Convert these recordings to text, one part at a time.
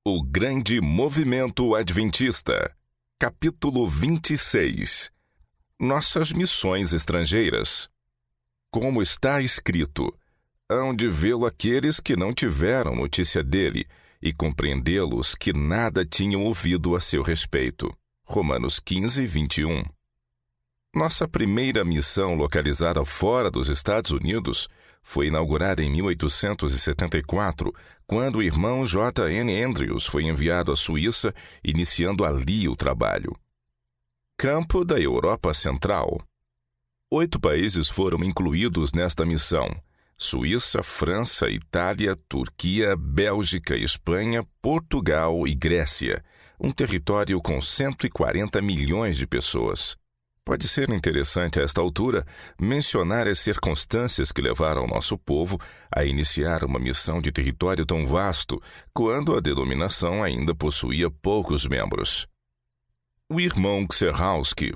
O Grande Movimento Adventista, capítulo 26. Nossas missões estrangeiras. Como está escrito, hão de vê-lo aqueles que não tiveram notícia dele, e compreendê-los que nada tinham ouvido a seu respeito. Romanos 15, 21. Nossa primeira missão localizada fora dos Estados Unidos foi inaugurada em 1874, quando o irmão J. N. Andrews foi enviado à Suíça, iniciando ali o trabalho. Campo da Europa Central. 8 países foram incluídos nesta missão: Suíça, França, Itália, Turquia, Bélgica, Espanha, Portugal e Grécia, um território com 140 milhões de pessoas. Pode ser interessante a esta altura mencionar as circunstâncias que levaram nosso povo a iniciar uma missão de território tão vasto, quando a denominação ainda possuía poucos membros. O irmão Kserhowski.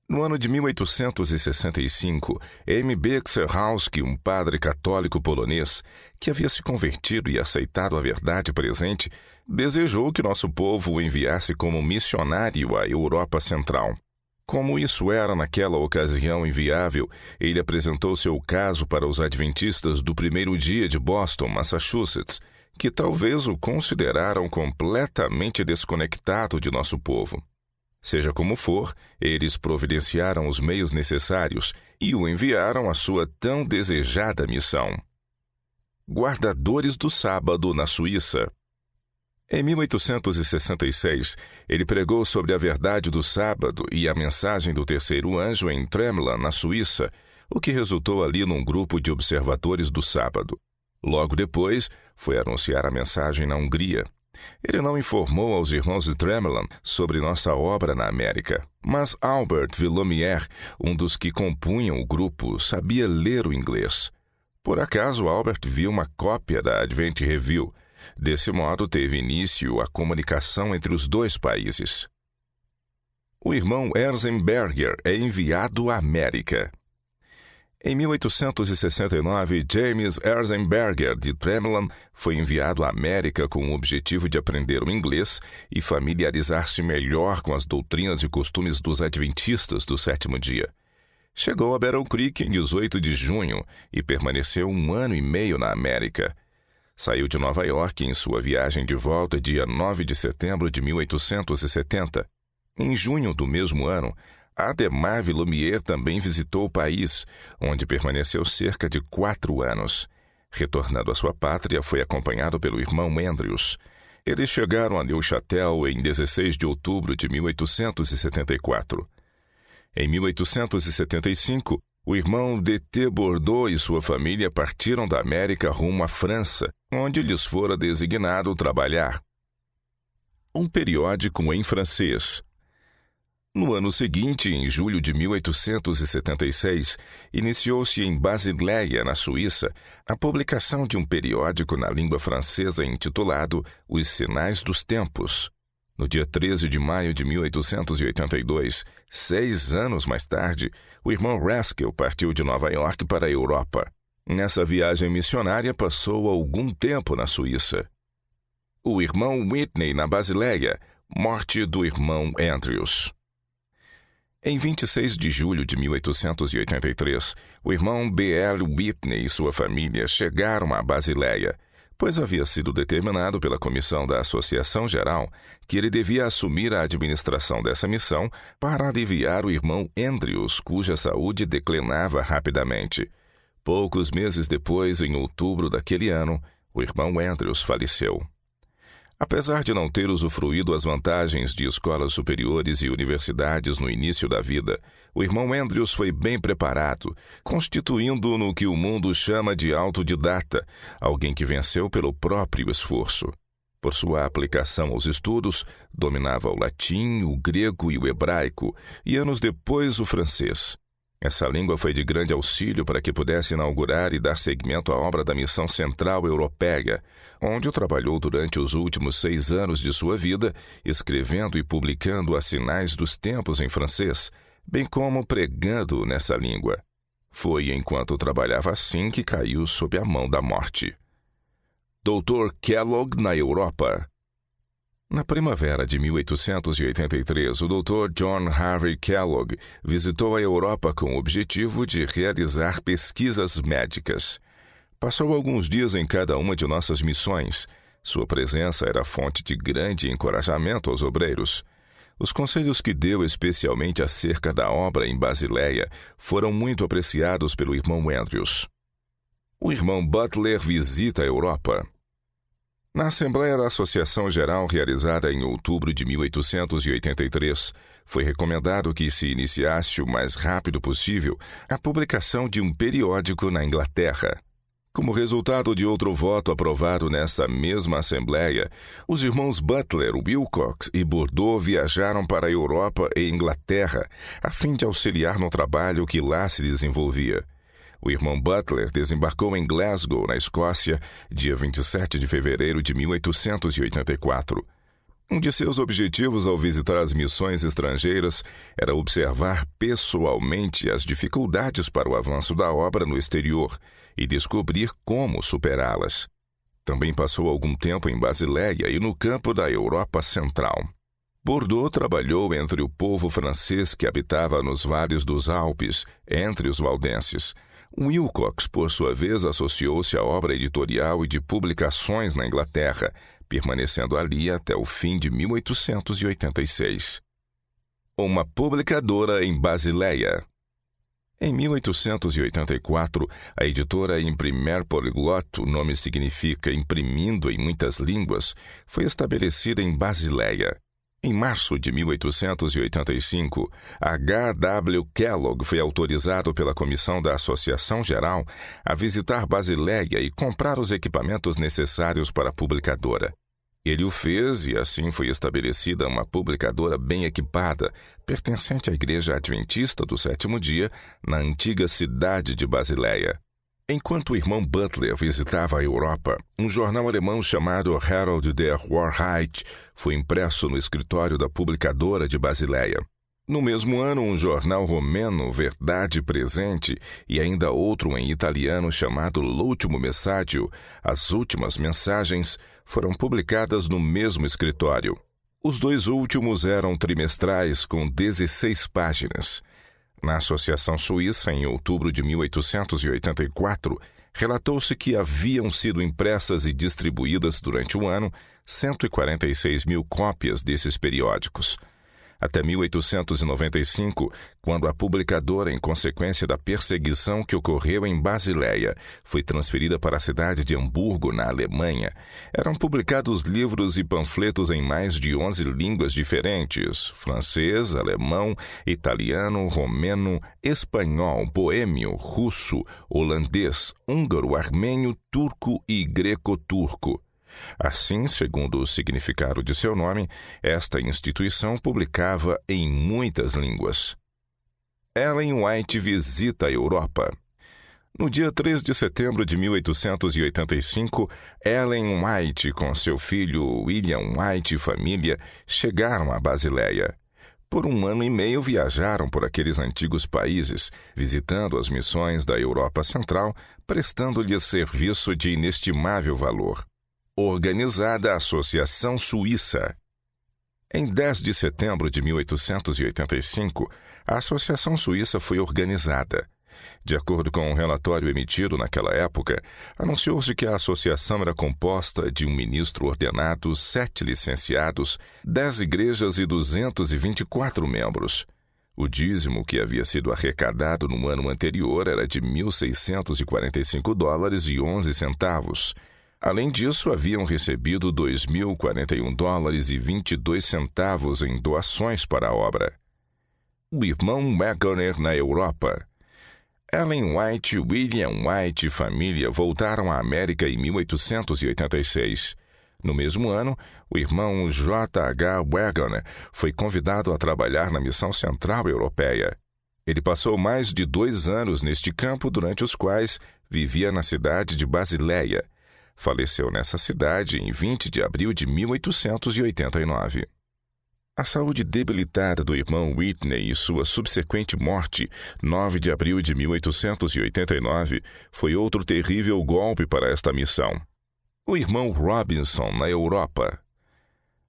No ano de 1865, M. B. Kserhowski, um padre católico polonês que havia se convertido e aceitado a verdade presente, desejou que nosso povo o enviasse como missionário à Europa Central. Como isso era naquela ocasião inviável, ele apresentou seu caso para os adventistas do primeiro dia de Boston, Massachusetts, que talvez o consideraram completamente desconectado de nosso povo. Seja como for, eles providenciaram os meios necessários e o enviaram à sua tão desejada missão. Guardadores do Sábado na Suíça. Em 1866, ele pregou sobre a verdade do sábado e a mensagem do terceiro anjo em Tremlan, na Suíça, o que resultou ali num grupo de observadores do sábado. Logo depois, foi anunciar a mensagem na Hungria. Ele não informou aos irmãos de Tremlan sobre nossa obra na América, mas Albert Villomier, um dos que compunham o grupo, sabia ler o inglês. Por acaso, Albert viu uma cópia da Advent Review. Desse modo, teve início a comunicação entre os dois países. O irmão Erzenberger é enviado à América. Em 1869, James Erzenberger, de Tremlan, foi enviado à América com o objetivo de aprender o inglês e familiarizar-se melhor com as doutrinas e costumes dos adventistas do sétimo dia. Chegou a Battle Creek em 18 de junho e permaneceu 1 ano e meio na América. Saiu de Nova York em sua viagem de volta dia 9 de setembro de 1870. Em junho do mesmo ano, Ademar Villomier também visitou o país, onde permaneceu cerca de 4 anos. Retornando à sua pátria, foi acompanhado pelo irmão Andrews. Eles chegaram a Neuchâtel em 16 de outubro de 1874. Em 1875, o irmão D. T. Bordeaux e sua família partiram da América rumo à França, onde lhes fora designado trabalhar. Um periódico em francês. No ano seguinte, em julho de 1876, iniciou-se em Basileia, na Suíça, a publicação de um periódico na língua francesa intitulado Os Sinais dos Tempos. No dia 13 de maio de 1882, 6 anos mais tarde, o irmão Raskell partiu de Nova York para a Europa. Nessa viagem missionária, passou algum tempo na Suíça. O irmão Whitney na Basileia, morte do irmão Andrews. Em 26 de julho de 1883, o irmão B. L. Whitney e sua família chegaram a Basileia, pois havia sido determinado pela comissão da Associação Geral que ele devia assumir a administração dessa missão para aliviar o irmão Andrews, cuja saúde declinava rapidamente. Poucos meses depois, em outubro daquele ano, o irmão Andrews faleceu. Apesar de não ter usufruído as vantagens de escolas superiores e universidades no início da vida, o irmão Andrews foi bem preparado, constituindo no que o mundo chama de autodidata, alguém que venceu pelo próprio esforço. Por sua aplicação aos estudos, dominava o latim, o grego e o hebraico, e anos depois o francês. Essa língua foi de grande auxílio para que pudesse inaugurar e dar seguimento à obra da Missão Central Europeia, onde trabalhou durante os últimos 6 anos de sua vida, escrevendo e publicando as Sinais dos Tempos em francês, bem como pregando nessa língua. Foi enquanto trabalhava assim que caiu sob a mão da morte. Dr. Kellogg na Europa. Na primavera de 1883, o Dr. John Harvey Kellogg visitou a Europa com o objetivo de realizar pesquisas médicas. Passou alguns dias em cada uma de nossas missões. Sua presença era fonte de grande encorajamento aos obreiros. Os conselhos que deu especialmente acerca da obra em Basileia foram muito apreciados pelo irmão Andrews. O irmão Butler visita a Europa. Na Assembleia da Associação Geral realizada em outubro de 1883, foi recomendado que se iniciasse o mais rápido possível a publicação de um periódico na Inglaterra. Como resultado de outro voto aprovado nessa mesma Assembleia, os irmãos Butler, Wilcox e Bordeaux viajaram para a Europa e Inglaterra a fim de auxiliar no trabalho que lá se desenvolvia. O irmão Butler desembarcou em Glasgow, na Escócia, dia 27 de fevereiro de 1884. Um de seus objetivos ao visitar as missões estrangeiras era observar pessoalmente as dificuldades para o avanço da obra no exterior e descobrir como superá-las. Também passou algum tempo em Basileia e no campo da Europa Central. Bordeaux trabalhou entre o povo francês que habitava nos vales dos Alpes, entre os valdenses. Wilcox, por sua vez, associou-se à obra editorial e de publicações na Inglaterra, permanecendo ali até o fim de 1886. Uma publicadora em Basileia. Em 1884, a editora Imprimer Polyglot, o nome significa imprimindo em muitas línguas, foi estabelecida em Basileia. Em março de 1885, H. W. Kellogg foi autorizado pela Comissão da Associação Geral a visitar Basileia e comprar os equipamentos necessários para a publicadora. Ele o fez e assim foi estabelecida uma publicadora bem equipada, pertencente à Igreja Adventista do Sétimo Dia, na antiga cidade de Basileia. Enquanto o irmão Butler visitava a Europa, um jornal alemão chamado Herald der Wahrheit foi impresso no escritório da publicadora de Basileia. No mesmo ano, um jornal romeno, Verdade Presente, e ainda outro em italiano chamado L'ultimo messaggio, As Últimas Mensagens, foram publicadas no mesmo escritório. Os dois últimos eram trimestrais com 16 páginas. Na Associação Suíça, em outubro de 1884, relatou-se que haviam sido impressas e distribuídas durante um ano 146 mil cópias desses periódicos. Até 1895, quando a publicadora, em consequência da perseguição que ocorreu em Basileia, foi transferida para a cidade de Hamburgo, na Alemanha, eram publicados livros e panfletos em mais de 11 línguas diferentes: francês, alemão, italiano, romeno, espanhol, boêmio, russo, holandês, húngaro, armênio, turco e greco-turco. Assim, segundo o significado de seu nome, esta instituição publicava em muitas línguas. Ellen White visita a Europa. No dia 3 de setembro de 1885, Ellen White, com seu filho William White e família, chegaram a Basileia. Por um ano e meio viajaram por aqueles antigos países, visitando as missões da Europa Central, prestando-lhes serviço de inestimável valor. Organizada a Associação Suíça. Em 10 de setembro de 1885, a Associação Suíça foi organizada. De acordo com um relatório emitido naquela época, anunciou-se que a associação era composta de um ministro ordenado, 7 licenciados, 10 igrejas e 224 membros. O dízimo que havia sido arrecadado no ano anterior era de $1.645,11. Além disso, haviam recebido $2.041,22 em doações para a obra. O irmão Wagoner na Europa. Ellen White, William White e família voltaram à América em 1886. No mesmo ano, o irmão J. H. Wagoner foi convidado a trabalhar na Missão Central Europeia. Ele passou mais de 2 anos neste campo, durante os quais vivia na cidade de Basileia. Faleceu nessa cidade em 20 de abril de 1889. A saúde debilitada do irmão Whitney e sua subsequente morte, 9 de abril de 1889, foi outro terrível golpe para esta missão. O irmão Robinson na Europa.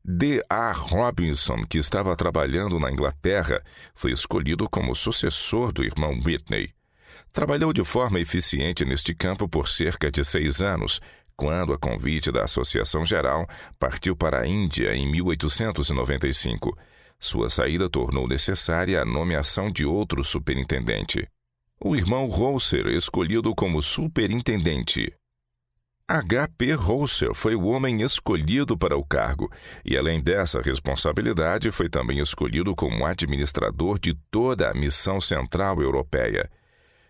D.A. Robinson, que estava trabalhando na Inglaterra, foi escolhido como sucessor do irmão Whitney. Trabalhou de forma eficiente neste campo por cerca de 6 anos, quando, a convite da Associação Geral, partiu para a Índia em 1895. Sua saída tornou necessária a nomeação de outro superintendente. O irmão Rouser, escolhido como superintendente. H.P. Rouser foi o homem escolhido para o cargo, e além dessa responsabilidade, foi também escolhido como administrador de toda a Missão Central Europeia.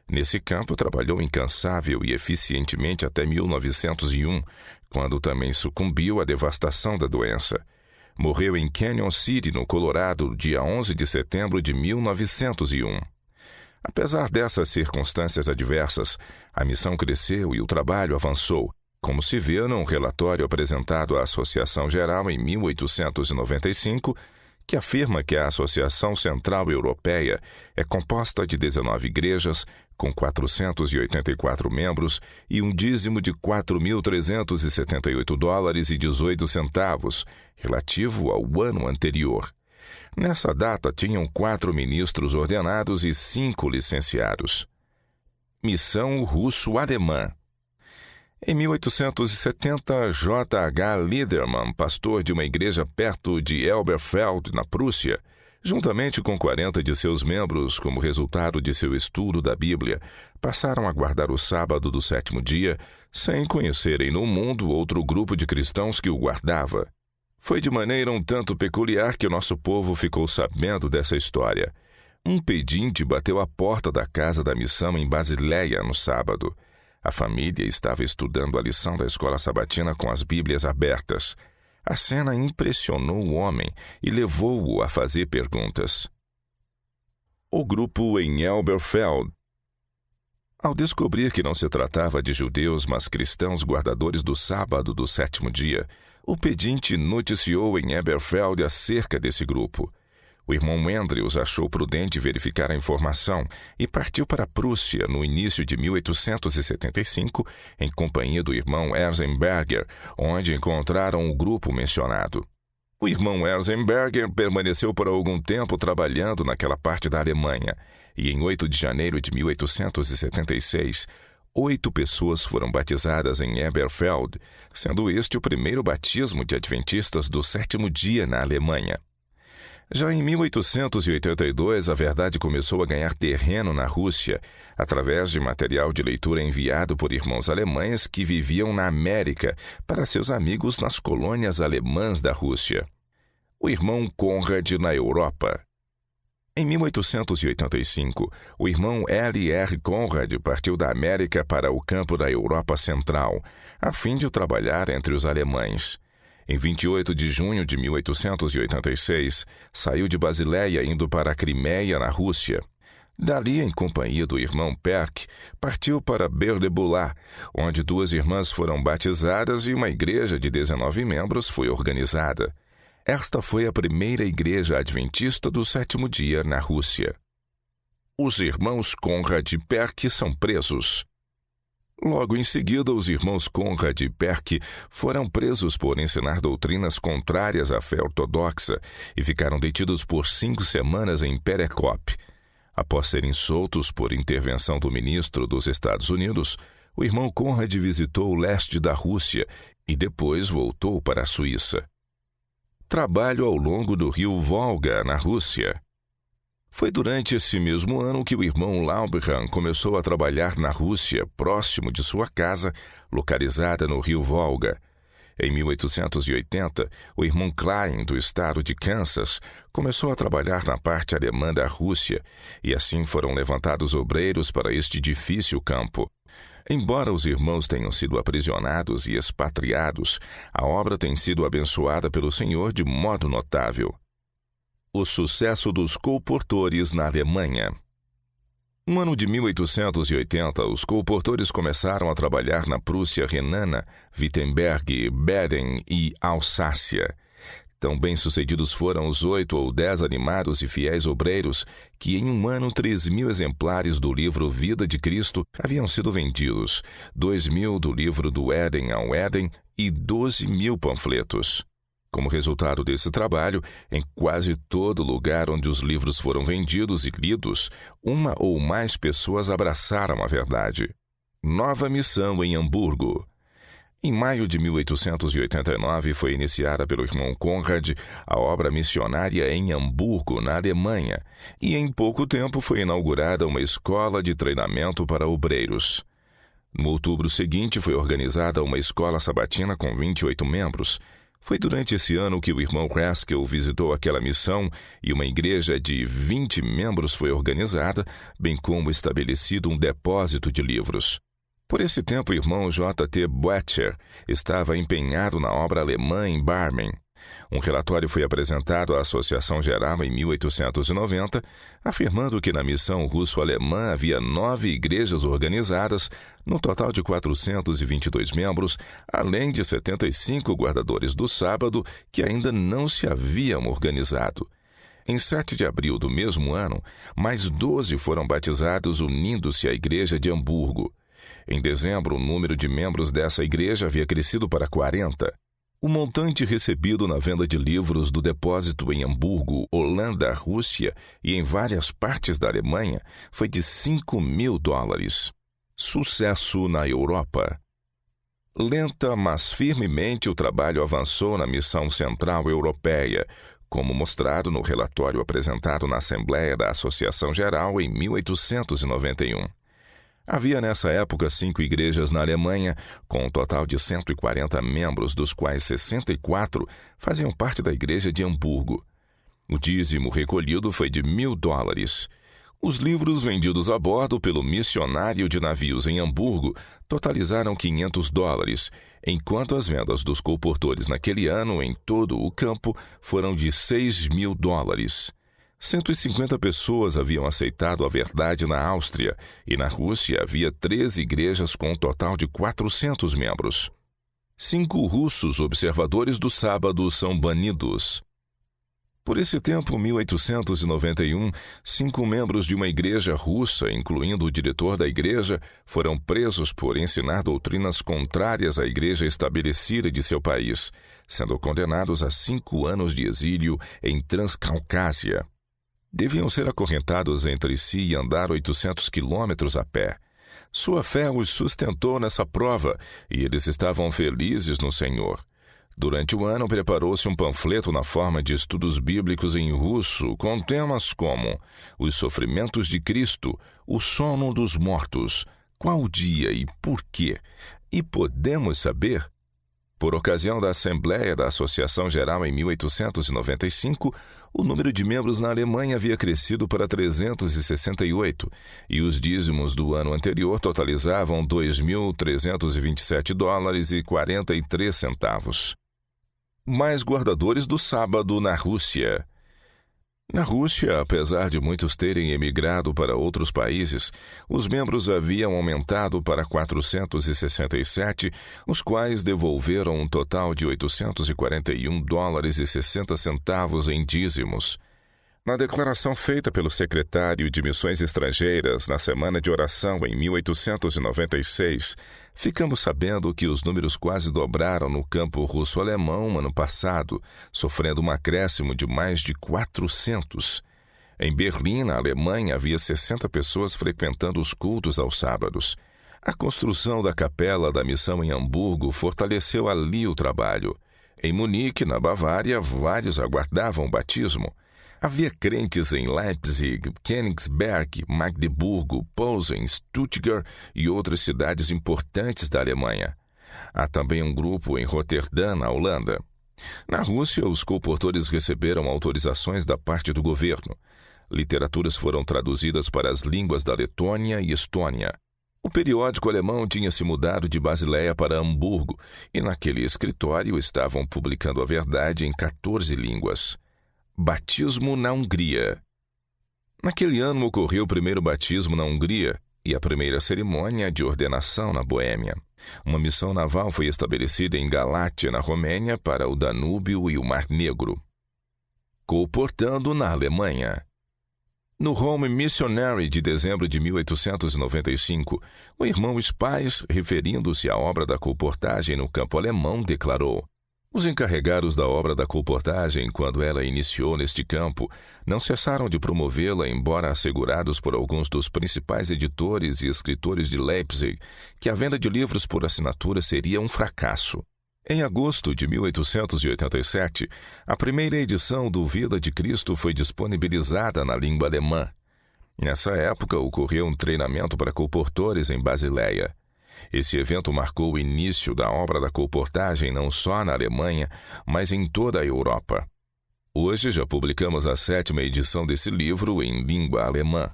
Nesse campo, trabalhou incansável e eficientemente até 1901, quando também sucumbiu à devastação da doença. Morreu em Canyon City, no Colorado, dia 11 de setembro de 1901. Apesar dessas circunstâncias adversas, a missão cresceu e o trabalho avançou, como se vê num relatório apresentado à Associação Geral em 1895, que afirma que a Associação Central Europeia é composta de 19 igrejas, com 484 membros e um dízimo de $4.378,18, relativo ao ano anterior. Nessa data, tinham 4 ministros ordenados e 5 licenciados. Missão russo-alemã. Em 1870, J.H. Liedermann, pastor de uma igreja perto de Elberfeld, na Prússia, juntamente com 40 de seus membros, como resultado de seu estudo da Bíblia, passaram a guardar o sábado do 7º dia, sem conhecerem no mundo outro grupo de cristãos que o guardava. Foi de maneira um tanto peculiar que o nosso povo ficou sabendo dessa história. Um pedinte bateu à porta da casa da missão em Basileia no sábado. A família estava estudando a lição da escola sabatina com as Bíblias abertas. A cena impressionou o homem e levou-o a fazer perguntas. O grupo em Elberfeld. Ao descobrir que não se tratava de judeus, mas cristãos guardadores do sábado do 7º dia, o pedinte noticiou em Elberfeld acerca desse grupo. O irmão Andrews achou prudente verificar a informação e partiu para a Prússia no início de 1875, em companhia do irmão Erzenberger, onde encontraram o grupo mencionado. O irmão Erzenberger permaneceu por algum tempo trabalhando naquela parte da Alemanha, e em 8 de janeiro de 1876, 8 pessoas foram batizadas em Elberfeld, sendo este o primeiro batismo de adventistas do 7º dia na Alemanha. Já em 1882, a verdade começou a ganhar terreno na Rússia, através de material de leitura enviado por irmãos alemães que viviam na América para seus amigos nas colônias alemãs da Rússia. O irmão Conrad na Europa. Em 1885, o irmão L.R. Conrad partiu da América para o campo da Europa Central, a fim de trabalhar entre os alemães. Em 28 de junho de 1886, saiu de Basileia indo para a Crimeia, na Rússia. Dali, em companhia do irmão Perk, partiu para Berdebulá, onde 2 irmãs foram batizadas e uma igreja de 19 membros foi organizada. Esta foi a primeira igreja adventista do 7º dia na Rússia. Os irmãos Conrad e Perk são presos. Logo em seguida, os irmãos Conrad e Perk foram presos por ensinar doutrinas contrárias à fé ortodoxa e ficaram detidos por 5 semanas em Perekop. Após serem soltos por intervenção do ministro dos Estados Unidos, o irmão Conrad visitou o leste da Rússia e depois voltou para a Suíça. Trabalho ao longo do rio Volga, na Rússia. Foi durante esse mesmo ano que o irmão Lauberhan começou a trabalhar na Rússia, próximo de sua casa, localizada no rio Volga. Em 1880, o irmão Klein, do estado de Kansas, começou a trabalhar na parte alemã da Rússia, e assim foram levantados obreiros para este difícil campo. Embora os irmãos tenham sido aprisionados e expatriados, a obra tem sido abençoada pelo Senhor de modo notável. O sucesso dos colportores na Alemanha. No ano de 1880, os colportores começaram a trabalhar na Prússia renana, Wittenberg, Baden e Alsácia. Tão bem-sucedidos foram os 8 ou 10 animados e fiéis obreiros que em um ano 3.000 exemplares do livro Vida de Cristo haviam sido vendidos, 2.000 do livro Do Éden ao Éden e 12.000 panfletos. Como resultado desse trabalho, em quase todo lugar onde os livros foram vendidos e lidos, uma ou mais pessoas abraçaram a verdade. Nova missão em Hamburgo. Em maio de 1889 foi iniciada pelo irmão Conrad a obra missionária em Hamburgo, na Alemanha, e em pouco tempo foi inaugurada uma escola de treinamento para obreiros. No outubro seguinte foi organizada uma escola sabatina com 28 membros. Foi durante esse ano que o irmão Haskell visitou aquela missão e uma igreja de 20 membros foi organizada, bem como estabelecido um depósito de livros. Por esse tempo, o irmão J.T. Boettcher estava empenhado na obra alemã em Barmen. Um relatório foi apresentado à Associação Geral em 1890, afirmando que na missão russo-alemã havia 9 igrejas organizadas, no total de 422 membros, além de 75 guardadores do sábado que ainda não se haviam organizado. Em 7 de abril do mesmo ano, mais 12 foram batizados unindo-se à igreja de Hamburgo. Em dezembro, o número de membros dessa igreja havia crescido para 40. O montante recebido na venda de livros do depósito em Hamburgo, Holanda, Rússia e em várias partes da Alemanha foi de $5.000. Sucesso na Europa. Lenta, mas firmemente o trabalho avançou na missão central europeia, como mostrado no relatório apresentado na Assembleia da Associação Geral em 1891. Havia nessa época 5 igrejas na Alemanha, com um total de 140 membros, dos quais 64 faziam parte da igreja de Hamburgo. O dízimo recolhido foi de $1.000. Os livros vendidos a bordo pelo missionário de navios em Hamburgo totalizaram $500, enquanto as vendas dos colportores naquele ano em todo o campo foram de $6.000. 150 pessoas haviam aceitado a verdade na Áustria e na Rússia havia 13 igrejas com um total de 400 membros. 5 russos observadores do sábado são banidos. Por esse tempo, 1891, 5 membros de uma igreja russa, incluindo o diretor da igreja, foram presos por ensinar doutrinas contrárias à igreja estabelecida de seu país, sendo condenados a 5 anos de exílio em Transcaucásia. Deviam ser acorrentados entre si e andar 800 quilômetros a pé. Sua fé os sustentou nessa prova e eles estavam felizes no Senhor. Durante o ano, preparou-se um panfleto na forma de estudos bíblicos em russo, com temas como os sofrimentos de Cristo, o sono dos mortos, qual dia e por quê, e podemos saber? Por ocasião da Assembleia da Associação Geral em 1895, o número de membros na Alemanha havia crescido para 368 e os dízimos do ano anterior totalizavam $2.327,43. Mais guardadores do sábado na Rússia. Na Rússia, apesar de muitos terem emigrado para outros países, os membros haviam aumentado para 467, os quais devolveram um total de $841,60 em dízimos. Na declaração feita pelo secretário de Missões Estrangeiras na Semana de Oração em 1896, ficamos sabendo que os números quase dobraram no campo russo-alemão ano passado, sofrendo um acréscimo de mais de 400. Em Berlim, na Alemanha, havia 60 pessoas frequentando os cultos aos sábados. A construção da capela da missão em Hamburgo fortaleceu ali o trabalho. Em Munique, na Bavária, vários aguardavam o batismo. Havia crentes em Leipzig, Königsberg, Magdeburgo, Posen, Stuttgart e outras cidades importantes da Alemanha. Há também um grupo em Roterdã, na Holanda. Na Rússia, os colportores receberam autorizações da parte do governo. Literaturas foram traduzidas para as línguas da Letônia e Estônia. O periódico alemão tinha se mudado de Basileia para Hamburgo e naquele escritório estavam publicando a verdade em 14 línguas. Batismo na Hungria. Naquele ano ocorreu o primeiro batismo na Hungria e a primeira cerimônia de ordenação na Boêmia. Uma missão naval foi estabelecida em Galátia, na Romênia, para o Danúbio e o Mar Negro. Colportando na Alemanha. No Home Missionary de dezembro de 1895, o irmão Spies, referindo-se à obra da colportagem no campo alemão, declarou: Os encarregados da obra da colportagem, quando ela iniciou neste campo, não cessaram de promovê-la, embora assegurados por alguns dos principais editores e escritores de Leipzig que a venda de livros por assinatura seria um fracasso. Em agosto de 1887, a primeira edição do Vida de Cristo foi disponibilizada na língua alemã. Nessa época, ocorreu um treinamento para colportores em Basileia. Esse evento marcou o início da obra da colportagem não só na Alemanha, mas em toda a Europa. Hoje já publicamos a 7ª edição desse livro em língua alemã.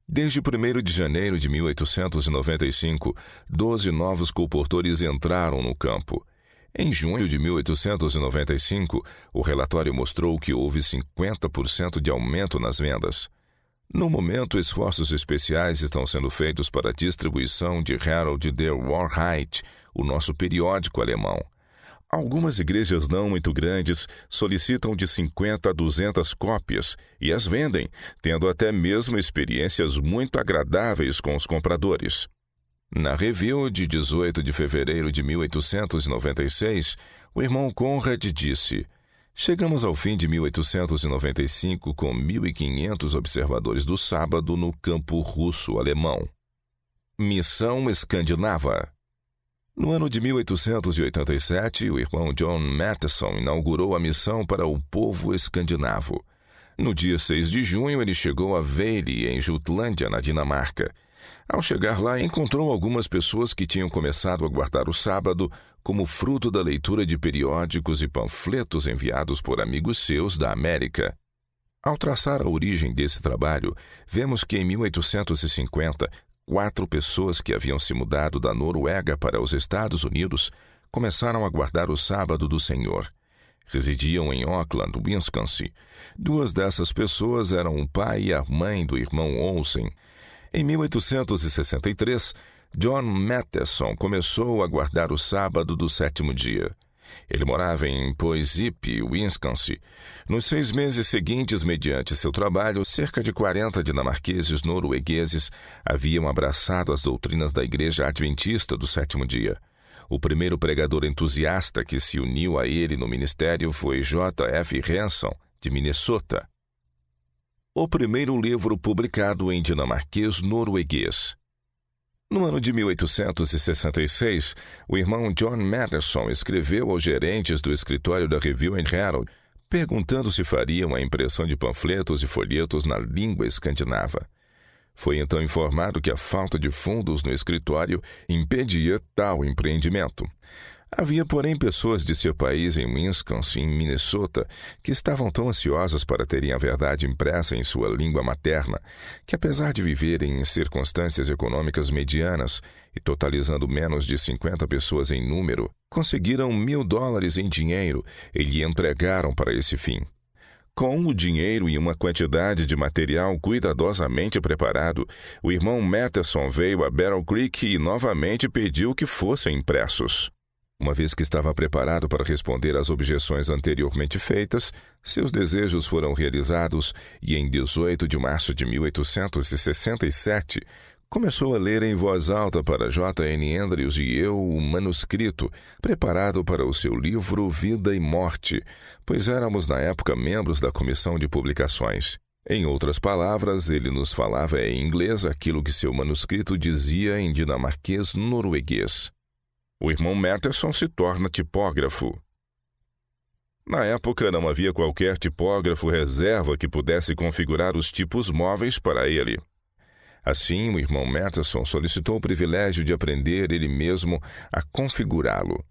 Desde 1º de janeiro de 1895, 12 novos colportores entraram no campo. Em junho de 1895, o relatório mostrou que houve 50% de aumento nas vendas. No momento, esforços especiais estão sendo feitos para a distribuição de Herald der Wahrheit, o nosso periódico alemão. Algumas igrejas não muito grandes solicitam de 50 a 200 cópias e as vendem, tendo até mesmo experiências muito agradáveis com os compradores. Na review de 18 de fevereiro de 1896, o irmão Conrad disse: "Chegamos ao fim de 1895 com 1.500 observadores do sábado no campo russo-alemão." Missão escandinava. No ano de 1887, o irmão John Matheson inaugurou a missão para o povo escandinavo. No dia 6 de junho, ele chegou a Vejle, em Jutlândia, na Dinamarca. Ao chegar lá, encontrou algumas pessoas que tinham começado a guardar o sábado como fruto da leitura de periódicos e panfletos enviados por amigos seus da América. Ao traçar a origem desse trabalho, vemos que em 1850, 4 pessoas que haviam se mudado da Noruega para os Estados Unidos começaram a guardar o sábado do Senhor. Residiam em Auckland, Wisconsin. 2 dessas pessoas eram o pai e a mãe do irmão Olsen. Em 1863, John Matheson começou a guardar o sábado do 7º dia. Ele morava em Poughkeepsie, Wisconsin. Nos 6 meses seguintes, mediante seu trabalho, cerca de 40 dinamarqueses noruegueses haviam abraçado as doutrinas da Igreja Adventista do 7º dia. O primeiro pregador entusiasta que se uniu a ele no ministério foi J. F. Hanson, de Minnesota. O primeiro livro publicado em dinamarquês-norueguês. No ano de 1866, o irmão John Matheson escreveu aos gerentes do escritório da Review and Herald, perguntando se fariam a impressão de panfletos e folhetos na língua escandinava. Foi então informado que a falta de fundos no escritório impedia tal empreendimento. Havia, porém, pessoas de seu país em Wisconsin e Minnesota que estavam tão ansiosas para terem a verdade impressa em sua língua materna que, apesar de viverem em circunstâncias econômicas medianas e totalizando menos de 50 pessoas em número, conseguiram $1.000 em dinheiro e lhe entregaram para esse fim. Com o dinheiro e uma quantidade de material cuidadosamente preparado, o irmão Matheson veio a Battle Creek e novamente pediu que fossem impressos. Uma vez que estava preparado para responder às objeções anteriormente feitas, seus desejos foram realizados e, em 18 de março de 1867, começou a ler em voz alta para J. N. Andrews e eu o manuscrito, preparado para o seu livro Vida e Morte, pois éramos na época membros da comissão de publicações. Em outras palavras, ele nos falava em inglês aquilo que seu manuscrito dizia em dinamarquês-norueguês. O irmão Matheson se torna tipógrafo. Na época, não havia qualquer tipógrafo reserva que pudesse configurar os tipos móveis para ele. Assim, o irmão Matheson solicitou o privilégio de aprender ele mesmo a configurá-lo.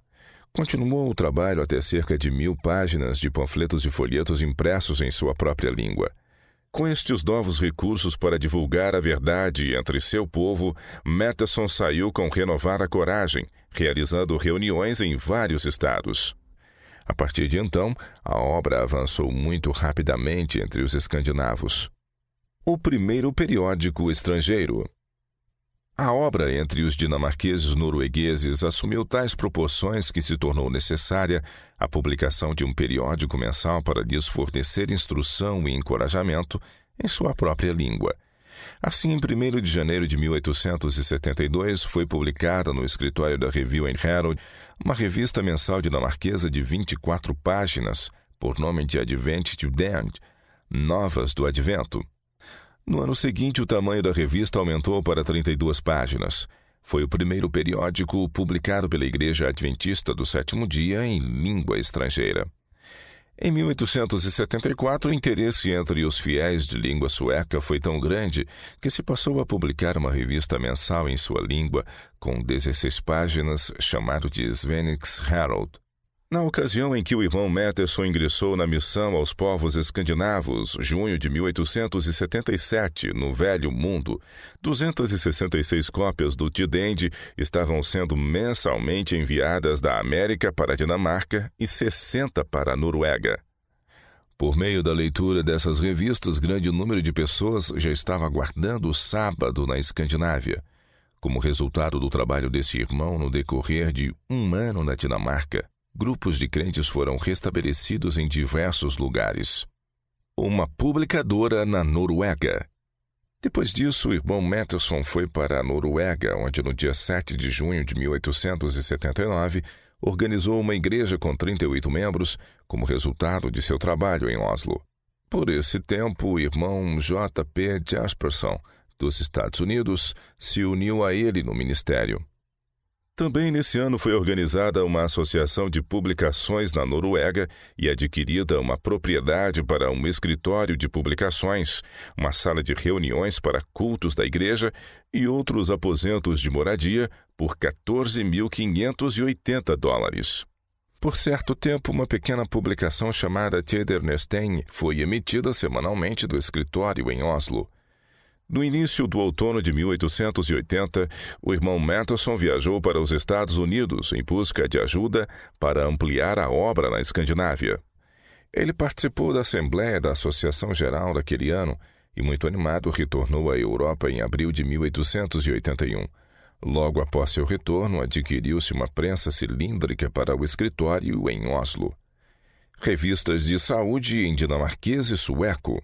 Continuou o trabalho até cerca de 1.000 páginas de panfletos e folhetos impressos em sua própria língua. Com estes novos recursos para divulgar a verdade entre seu povo, Matheson saiu com renovada coragem, realizando reuniões em vários estados. A partir de então, a obra avançou muito rapidamente entre os escandinavos. O primeiro periódico estrangeiro. A obra entre os dinamarqueses noruegueses assumiu tais proporções que se tornou necessária a publicação de um periódico mensal para lhes fornecer instrução e encorajamento em sua própria língua. Assim, em 1º de janeiro de 1872, foi publicada no escritório da Review and Herald uma revista mensal dinamarquesa de 24 páginas, por nome de Advent Dagen, Novas do Advento. No ano seguinte, o tamanho da revista aumentou para 32 páginas. Foi o primeiro periódico publicado pela Igreja Adventista do Sétimo Dia em língua estrangeira. Em 1874, o interesse entre os fiéis de língua sueca foi tão grande que se passou a publicar uma revista mensal em sua língua, com 16 páginas, chamado de Svensk Herald. Na ocasião em que o irmão Matteson ingressou na missão aos povos escandinavos, junho de 1877, no Velho Mundo, 266 cópias do Tidende estavam sendo mensalmente enviadas da América para a Dinamarca e 60 para a Noruega. Por meio da leitura dessas revistas, grande número de pessoas já estava aguardando o sábado na Escandinávia. Como resultado do trabalho desse irmão no decorrer de um ano na Dinamarca, grupos de crentes foram restabelecidos em diversos lugares. Uma publicadora na Noruega. Depois disso, o irmão Matteson foi para a Noruega, onde no dia 7 de junho de 1879, organizou uma igreja com 38 membros, como resultado de seu trabalho em Oslo. Por esse tempo, o irmão J. P. Jasperson, dos Estados Unidos, se uniu a ele no ministério. Também nesse ano foi organizada uma associação de publicações na Noruega e adquirida uma propriedade para um escritório de publicações, uma sala de reuniões para cultos da igreja e outros aposentos de moradia por $14.580. Por certo tempo, uma pequena publicação chamada Tidernestein foi emitida semanalmente do escritório em Oslo. No início do outono de 1880, o irmão Matteson viajou para os Estados Unidos em busca de ajuda para ampliar a obra na Escandinávia. Ele participou da Assembleia da Associação Geral daquele ano e, muito animado, retornou à Europa em abril de 1881. Logo após seu retorno, adquiriu-se uma prensa cilíndrica para o escritório em Oslo. Revistas de saúde em dinamarquês e sueco.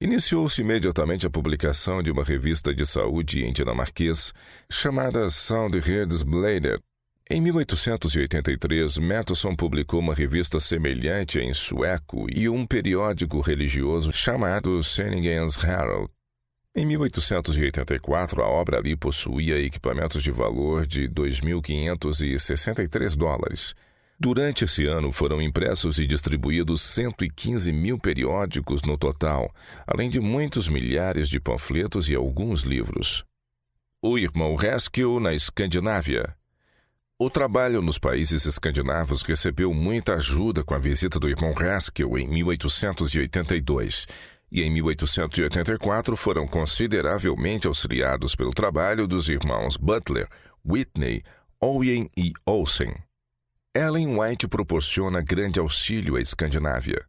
Iniciou-se imediatamente a publicação de uma revista de saúde em dinamarquês, chamada Sundhedsbladet. Em 1883, Matteson publicou uma revista semelhante em sueco e um periódico religioso chamado Svenningens Herald. Em 1884, a obra ali possuía equipamentos de valor de $2.563. Durante esse ano foram impressos e distribuídos 115 mil periódicos no total, além de muitos milhares de panfletos e alguns livros. O irmão Haskell na Escandinávia. O trabalho nos países escandinavos recebeu muita ajuda com a visita do irmão Haskell em 1882, e em 1884 foram consideravelmente auxiliados pelo trabalho dos irmãos Butler, Whitney, Owen e Olsen. Ellen White proporciona grande auxílio à Escandinávia.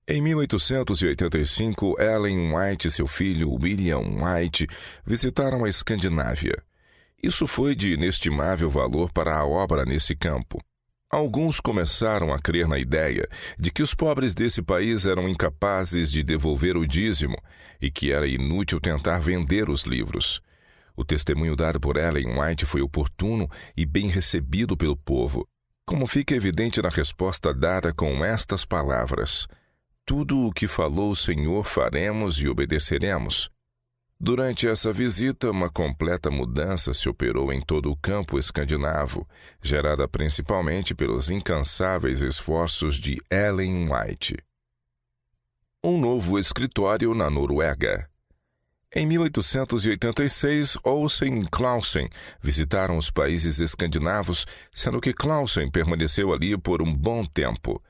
Em 1885, Ellen White e seu filho William White visitaram a Escandinávia. Isso foi de inestimável valor para a obra nesse campo. Alguns começaram a crer na ideia de que os pobres desse país eram incapazes de devolver o dízimo e que era inútil tentar vender os livros. O testemunho dado por Ellen White foi oportuno e bem recebido pelo povo, como fica evidente na resposta dada com estas palavras: "Tudo o que falou o Senhor faremos e obedeceremos." Durante essa visita, uma completa mudança se operou em todo o campo escandinavo, gerada principalmente pelos incansáveis esforços de Ellen White. Um novo escritório na Noruega. Em 1886, Olsen e Clausen visitaram os países escandinavos, sendo que Clausen permaneceu ali por um bom tempo.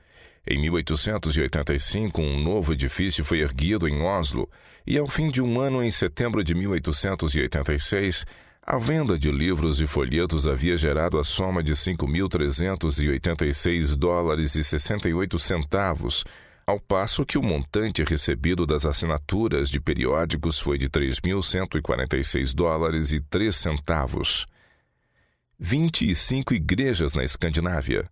Em 1885, um novo edifício foi erguido em Oslo, e ao fim de um ano, em setembro de 1886, a venda de livros e folhetos havia gerado a soma de $5.386,68, ao passo que o montante recebido das assinaturas de periódicos foi de $3.146,03. 25 igrejas na Escandinávia.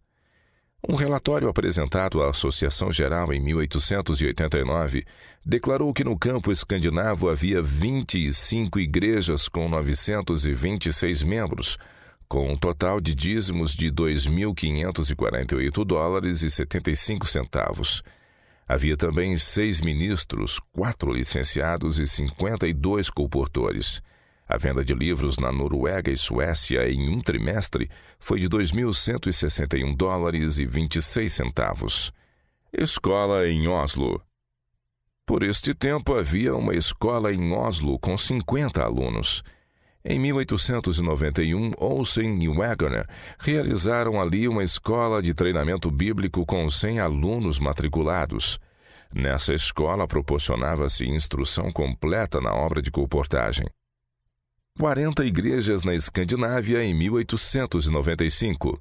Um relatório apresentado à Associação Geral em 1889 declarou que no campo escandinavo havia 25 igrejas com 926 membros, com um total de dízimos de $2.548,75. Havia também 6 ministros, 4 licenciados e 52 colportores. A venda de livros na Noruega e Suécia em um trimestre foi de $2.161,26. Escola em Oslo. Por este tempo havia uma escola em Oslo com 50 alunos. Em 1891, Olsen e Wagner realizaram ali uma escola de treinamento bíblico com 100 alunos matriculados. Nessa escola proporcionava-se instrução completa na obra de colportagem. 40 igrejas na Escandinávia em 1895.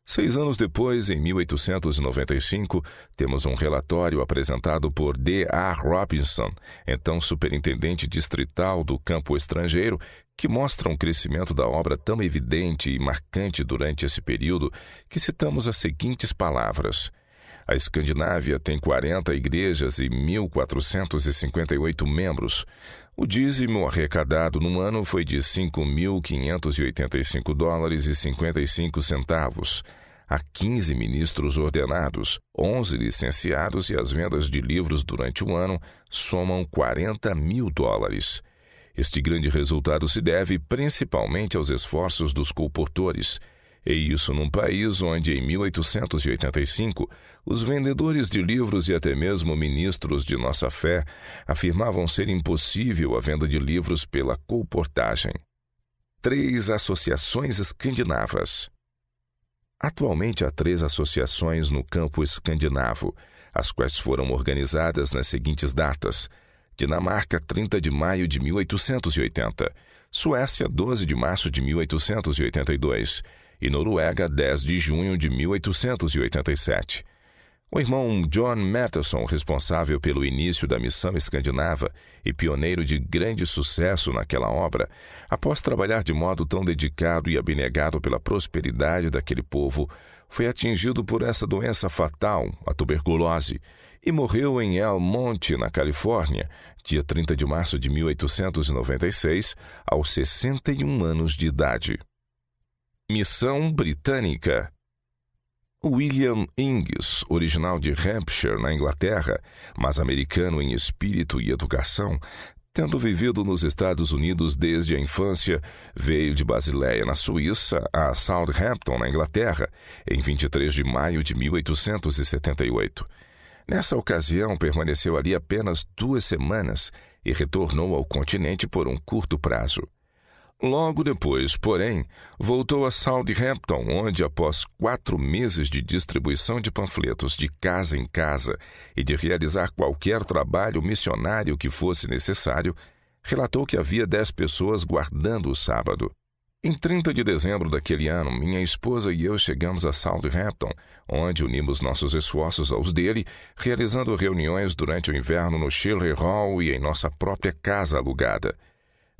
6 anos depois, em 1895, temos um relatório apresentado por D.A. Robinson, então superintendente distrital do campo estrangeiro, que mostra um crescimento da obra tão evidente e marcante durante esse período que citamos as seguintes palavras: a Escandinávia tem 40 igrejas e 1.458 membros. O dízimo arrecadado no ano foi de $5.585,55. Há 15 ministros ordenados, 11 licenciados e as vendas de livros durante o ano somam $40 mil. Este grande resultado se deve principalmente aos esforços dos colportores. E isso num país onde, em 1885, os vendedores de livros e até mesmo ministros de nossa fé afirmavam ser impossível a venda de livros pela colportagem. 3 associações escandinavas. Atualmente há 3 associações no campo escandinavo, as quais foram organizadas nas seguintes datas: Dinamarca, 30 de maio de 1880, Suécia, 12 de março de 1882, e Noruega, 10 de junho de 1887. O irmão John Matteson, responsável pelo início da missão escandinava e pioneiro de grande sucesso naquela obra, após trabalhar de modo tão dedicado e abnegado pela prosperidade daquele povo, foi atingido por essa doença fatal, a tuberculose, e morreu em El Monte, na Califórnia, dia 30 de março de 1896, aos 61 anos de idade. Missão Britânica. William Inges, original de Hampshire, na Inglaterra, mas americano em espírito e educação, tendo vivido nos Estados Unidos desde a infância, veio de Basileia, na Suíça, a Southampton, na Inglaterra, em 23 de maio de 1878. Nessa ocasião, permaneceu ali apenas 2 semanas e retornou ao continente por um curto prazo. Logo depois, porém, voltou a Southampton, onde, após 4 meses de distribuição de panfletos de casa em casa e de realizar qualquer trabalho missionário que fosse necessário, relatou que havia 10 pessoas guardando o sábado. Em 30 de dezembro daquele ano, minha esposa e eu chegamos a Southampton, onde unimos nossos esforços aos dele, realizando reuniões durante o inverno no Shirley Hall e em nossa própria casa alugada.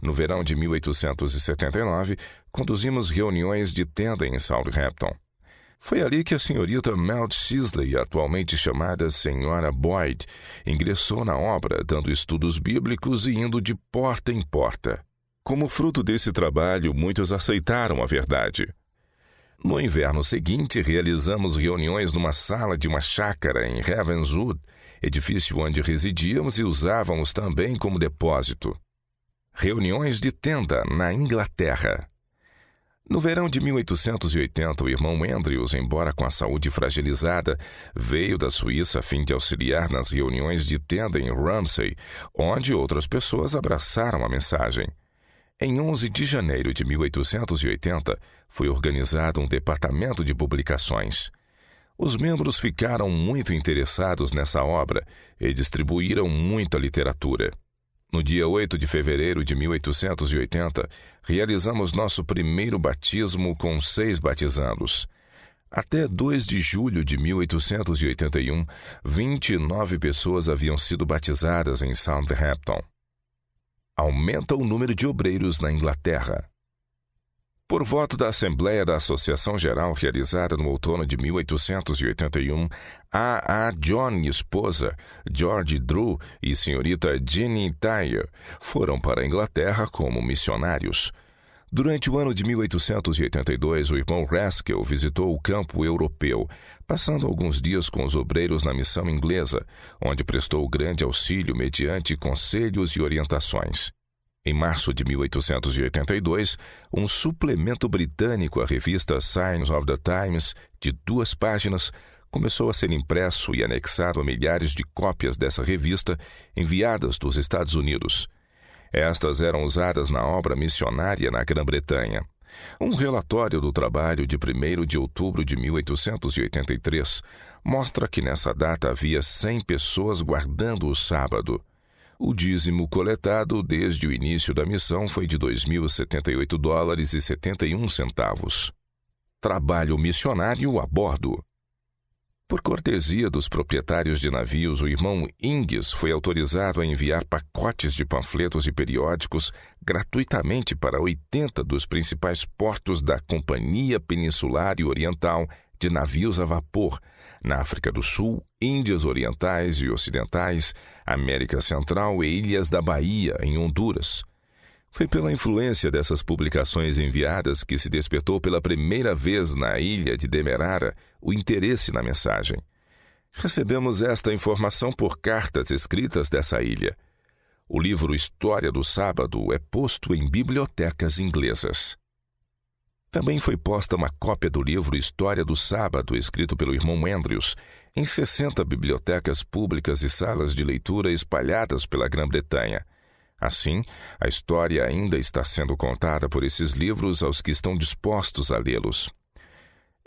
No verão de 1879, conduzimos reuniões de tenda em Southampton. Foi ali que a senhorita Meld Sisley, atualmente chamada Senhora Boyd, ingressou na obra, dando estudos bíblicos e indo de porta em porta. Como fruto desse trabalho, muitos aceitaram a verdade. No inverno seguinte, realizamos reuniões numa sala de uma chácara em Ravenswood, edifício onde residíamos e usávamos também como depósito. Reuniões de tenda na Inglaterra. No verão de 1880, o irmão Andrews, embora com a saúde fragilizada, veio da Suíça a fim de auxiliar nas reuniões de tenda em Ramsay, onde outras pessoas abraçaram a mensagem. Em 11 de janeiro de 1880, foi organizado um departamento de publicações. Os membros ficaram muito interessados nessa obra e distribuíram muita literatura. No dia 8 de fevereiro de 1880, realizamos nosso primeiro batismo com 6 batizandos. Até 2 de julho de 1881, 29 pessoas haviam sido batizadas em Southampton. Aumenta o número de obreiros na Inglaterra. Por voto da Assembleia da Associação Geral realizada no outono de 1881, A. John e esposa, George Drew e senhorita Jeannie Thayer, foram para a Inglaterra como missionários. Durante o ano de 1882, o irmão Raskell visitou o campo europeu, passando alguns dias com os obreiros na missão inglesa, onde prestou grande auxílio mediante conselhos e orientações. Em março de 1882, um suplemento britânico à revista Signs of the Times, de 2 páginas, começou a ser impresso e anexado a milhares de cópias dessa revista enviadas dos Estados Unidos. Estas eram usadas na obra missionária na Grã-Bretanha. Um relatório do trabalho de 1º de outubro de 1883 mostra que nessa data havia 100 pessoas guardando o sábado. O dízimo coletado desde o início da missão foi de $2.078,71. Trabalho missionário a bordo. Por cortesia dos proprietários de navios, o irmão Ingis foi autorizado a enviar pacotes de panfletos e periódicos gratuitamente para 80 dos principais portos da Companhia Peninsular e Oriental de Navios a Vapor, na África do Sul, Índias Orientais e Ocidentais, América Central e Ilhas da Bahia, em Honduras. Foi pela influência dessas publicações enviadas que se despertou pela primeira vez na ilha de Demerara o interesse na mensagem. Recebemos esta informação por cartas escritas dessa ilha. O livro História do Sábado é posto em bibliotecas inglesas. Também foi posta uma cópia do livro História do Sábado, escrito pelo irmão Andrews, em 60 bibliotecas públicas e salas de leitura espalhadas pela Grã-Bretanha. Assim, a história ainda está sendo contada por esses livros aos que estão dispostos a lê-los.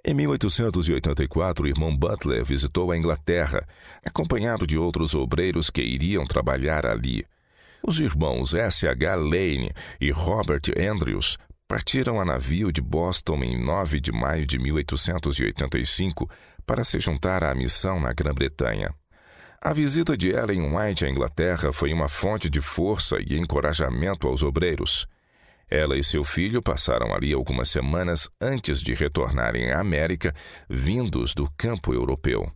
Em 1884, o irmão Butler visitou a Inglaterra, acompanhado de outros obreiros que iriam trabalhar ali. Os irmãos S.H. Lane e Robert Andrews partiram a navio de Boston em 9 de maio de 1885 para se juntar à missão na Grã-Bretanha. A visita de Ellen White à Inglaterra foi uma fonte de força e encorajamento aos obreiros. Ela e seu filho passaram ali algumas semanas antes de retornarem à América, vindos do campo europeu.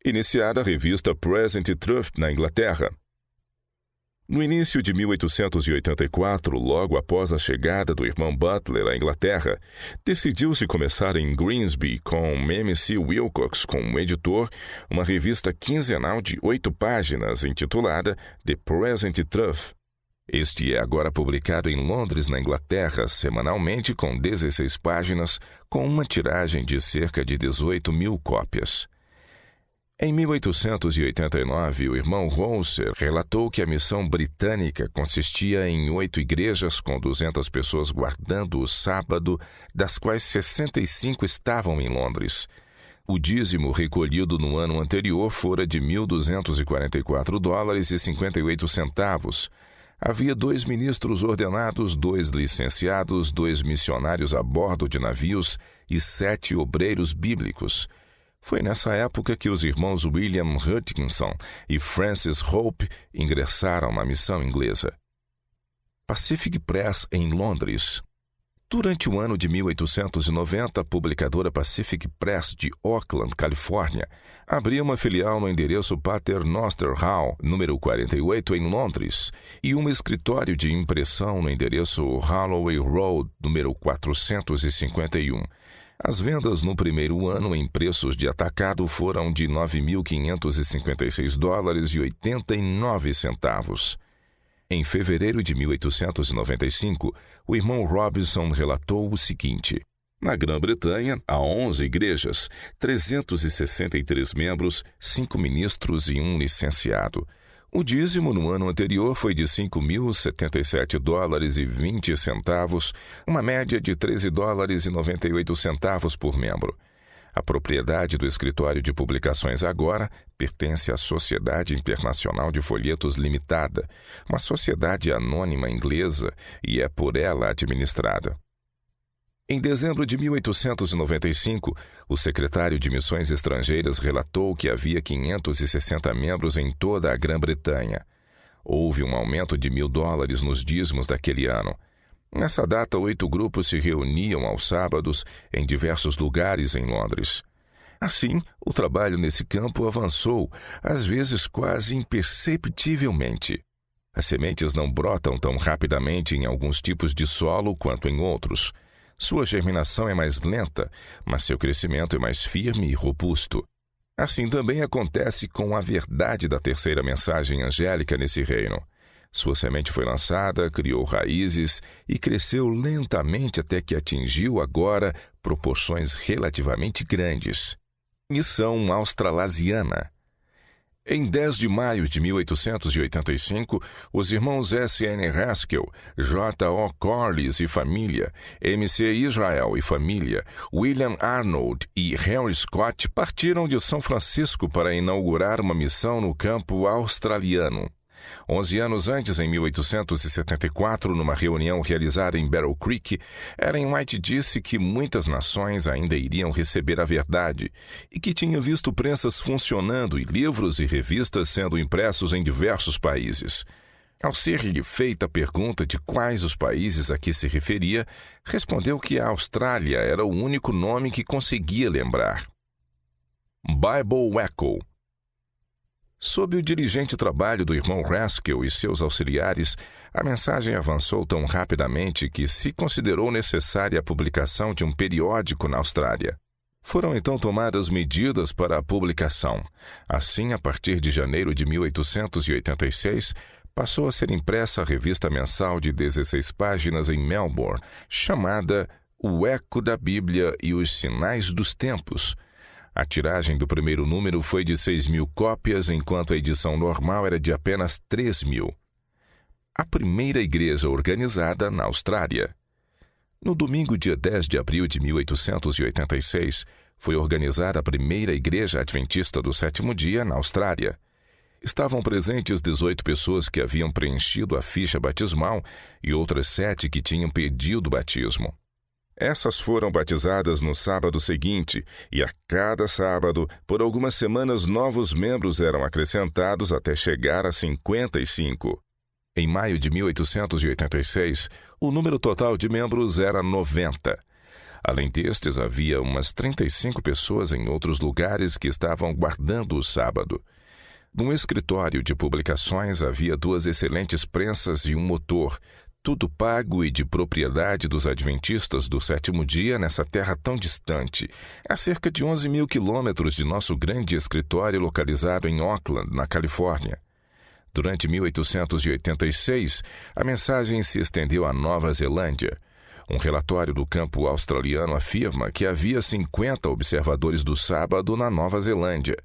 Iniciada a revista Present Truth na Inglaterra. No início de 1884, logo após a chegada do irmão Butler à Inglaterra, decidiu-se começar em Grimsby, com M.C. Wilcox como editor, uma revista quinzenal de 8 páginas intitulada The Present Truth. Este é agora publicado em Londres, na Inglaterra, semanalmente com 16 páginas, com uma tiragem de cerca de 18.000 cópias. Em 1889, o irmão Rouser relatou que a missão britânica consistia em 8 igrejas com 200 pessoas guardando o sábado, das quais 65 estavam em Londres. O dízimo recolhido no ano anterior fora de $1.244,58. Havia 2 ministros ordenados, 2 licenciados, 2 missionários a bordo de navios e 7 obreiros bíblicos. Foi nessa época que os irmãos William Hutchinson e Francis Hope ingressaram na missão inglesa. Pacific Press, em Londres. Durante o ano de 1890, a publicadora Pacific Press de Oakland, Califórnia, abriu uma filial no endereço Pater Noster Hall, número 48, em Londres, e um escritório de impressão no endereço Holloway Road, número 451. As vendas no primeiro ano em preços de atacado foram de $9.556,89. Em fevereiro de 1895, o irmão Robinson relatou o seguinte: na Grã-Bretanha, há 11 igrejas, 363 membros, 5 ministros e 1 licenciado. O dízimo no ano anterior foi de $5.077,20, uma média de $13,98 por membro. A propriedade do escritório de publicações agora pertence à Sociedade Internacional de Folhetos Limitada, uma sociedade anônima inglesa, e é por ela administrada. Em dezembro de 1895, o secretário de Missões Estrangeiras relatou que havia 560 membros em toda a Grã-Bretanha. Houve um aumento de $1.000 nos dízimos daquele ano. Nessa data, 8 grupos se reuniam aos sábados em diversos lugares em Londres. Assim, o trabalho nesse campo avançou, às vezes quase imperceptivelmente. As sementes não brotam tão rapidamente em alguns tipos de solo quanto em outros. Sua germinação é mais lenta, mas seu crescimento é mais firme e robusto. Assim também acontece com a verdade da terceira mensagem angélica nesse reino. Sua semente foi lançada, criou raízes e cresceu lentamente até que atingiu agora proporções relativamente grandes. Missão australasiana. Em 10 de maio de 1885, os irmãos S.N. Haskell, J.O. Corliss e família, M.C. Israel e família, William Arnold e Henry Scott partiram de São Francisco para inaugurar uma missão no campo australiano. 11 anos antes, em 1874, numa reunião realizada em Barrow Creek, Ellen White disse que muitas nações ainda iriam receber a verdade e que tinha visto prensas funcionando e livros e revistas sendo impressos em diversos países. Ao ser-lhe feita a pergunta de quais os países a que se referia, respondeu que a Austrália era o único nome que conseguia lembrar. Bible Echo. Sob o diligente trabalho do irmão Haskell e seus auxiliares, a mensagem avançou tão rapidamente que se considerou necessária a publicação de um periódico na Austrália. Foram então tomadas medidas para a publicação. Assim, a partir de janeiro de 1886, passou a ser impressa a revista mensal de 16 páginas em Melbourne, chamada O Eco da Bíblia e os Sinais dos Tempos. A tiragem do primeiro número foi de 6.000 cópias, enquanto a edição normal era de apenas 3.000. A primeira igreja organizada na Austrália. No domingo, dia 10 de abril de 1886, foi organizada a primeira igreja adventista do sétimo dia na Austrália. Estavam presentes 18 pessoas que haviam preenchido a ficha batismal e outras 7 que tinham pedido batismo. Essas foram batizadas no sábado seguinte, e a cada sábado, por algumas semanas, novos membros eram acrescentados até chegar a 55. Em maio de 1886, o número total de membros era 90. Além destes, havia umas 35 pessoas em outros lugares que estavam guardando o sábado. No escritório de publicações havia 2 excelentes prensas e um motor, tudo pago e de propriedade dos adventistas do sétimo dia nessa terra tão distante, a cerca de 11.000 quilômetros de nosso grande escritório localizado em Auckland, na Califórnia. Durante 1886, a mensagem se estendeu à Nova Zelândia. Um relatório do campo australiano afirma que havia 50 observadores do sábado na Nova Zelândia.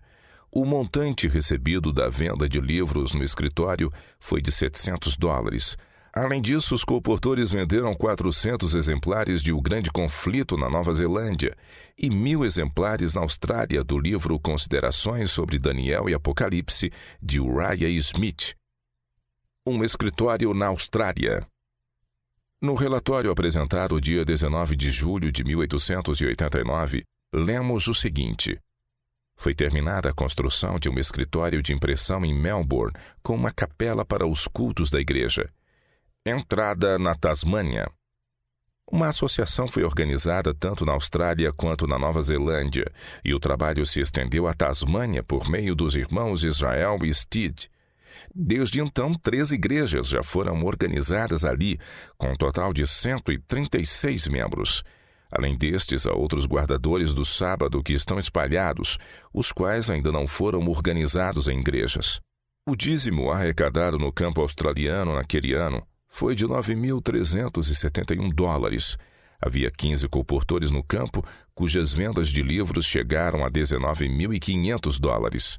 O montante recebido da venda de livros no escritório foi de $700. Além disso, os colportores venderam 400 exemplares de O Grande Conflito na Nova Zelândia e 1.000 exemplares na Austrália do livro Considerações sobre Daniel e Apocalipse, de Uriah Smith. Um escritório na Austrália. No relatório apresentado dia 19 de julho de 1889, lemos o seguinte: foi terminada a construção de um escritório de impressão em Melbourne com uma capela para os cultos da igreja. Entrada na Tasmânia. Uma associação foi organizada tanto na Austrália quanto na Nova Zelândia, e o trabalho se estendeu à Tasmânia por meio dos irmãos Israel e Stead. Desde então, 3 igrejas já foram organizadas ali, com um total de 136 membros. Além destes, há outros guardadores do sábado que estão espalhados, os quais ainda não foram organizados em igrejas. O dízimo arrecadado no campo australiano naquele ano foi de $9.371. Havia 15 colportores no campo, cujas vendas de livros chegaram a $19.500.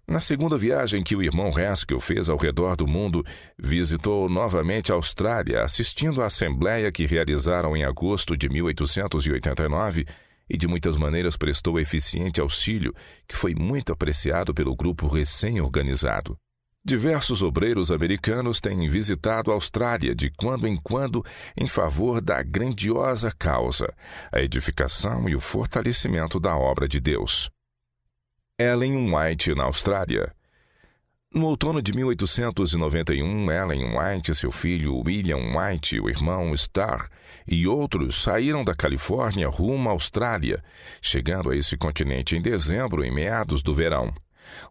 Na segunda viagem que o irmão Haskell fez ao redor do mundo, visitou novamente a Austrália, assistindo à assembleia que realizaram em agosto de 1889 e de muitas maneiras prestou eficiente auxílio, que foi muito apreciado pelo grupo recém-organizado. Diversos obreiros americanos têm visitado a Austrália de quando em quando em favor da grandiosa causa, a edificação e o fortalecimento da obra de Deus. Ellen White na Austrália. No outono de 1891, Ellen White, seu filho William White, o irmão Starr e outros saíram da Califórnia rumo à Austrália, chegando a esse continente em dezembro, em meados do verão.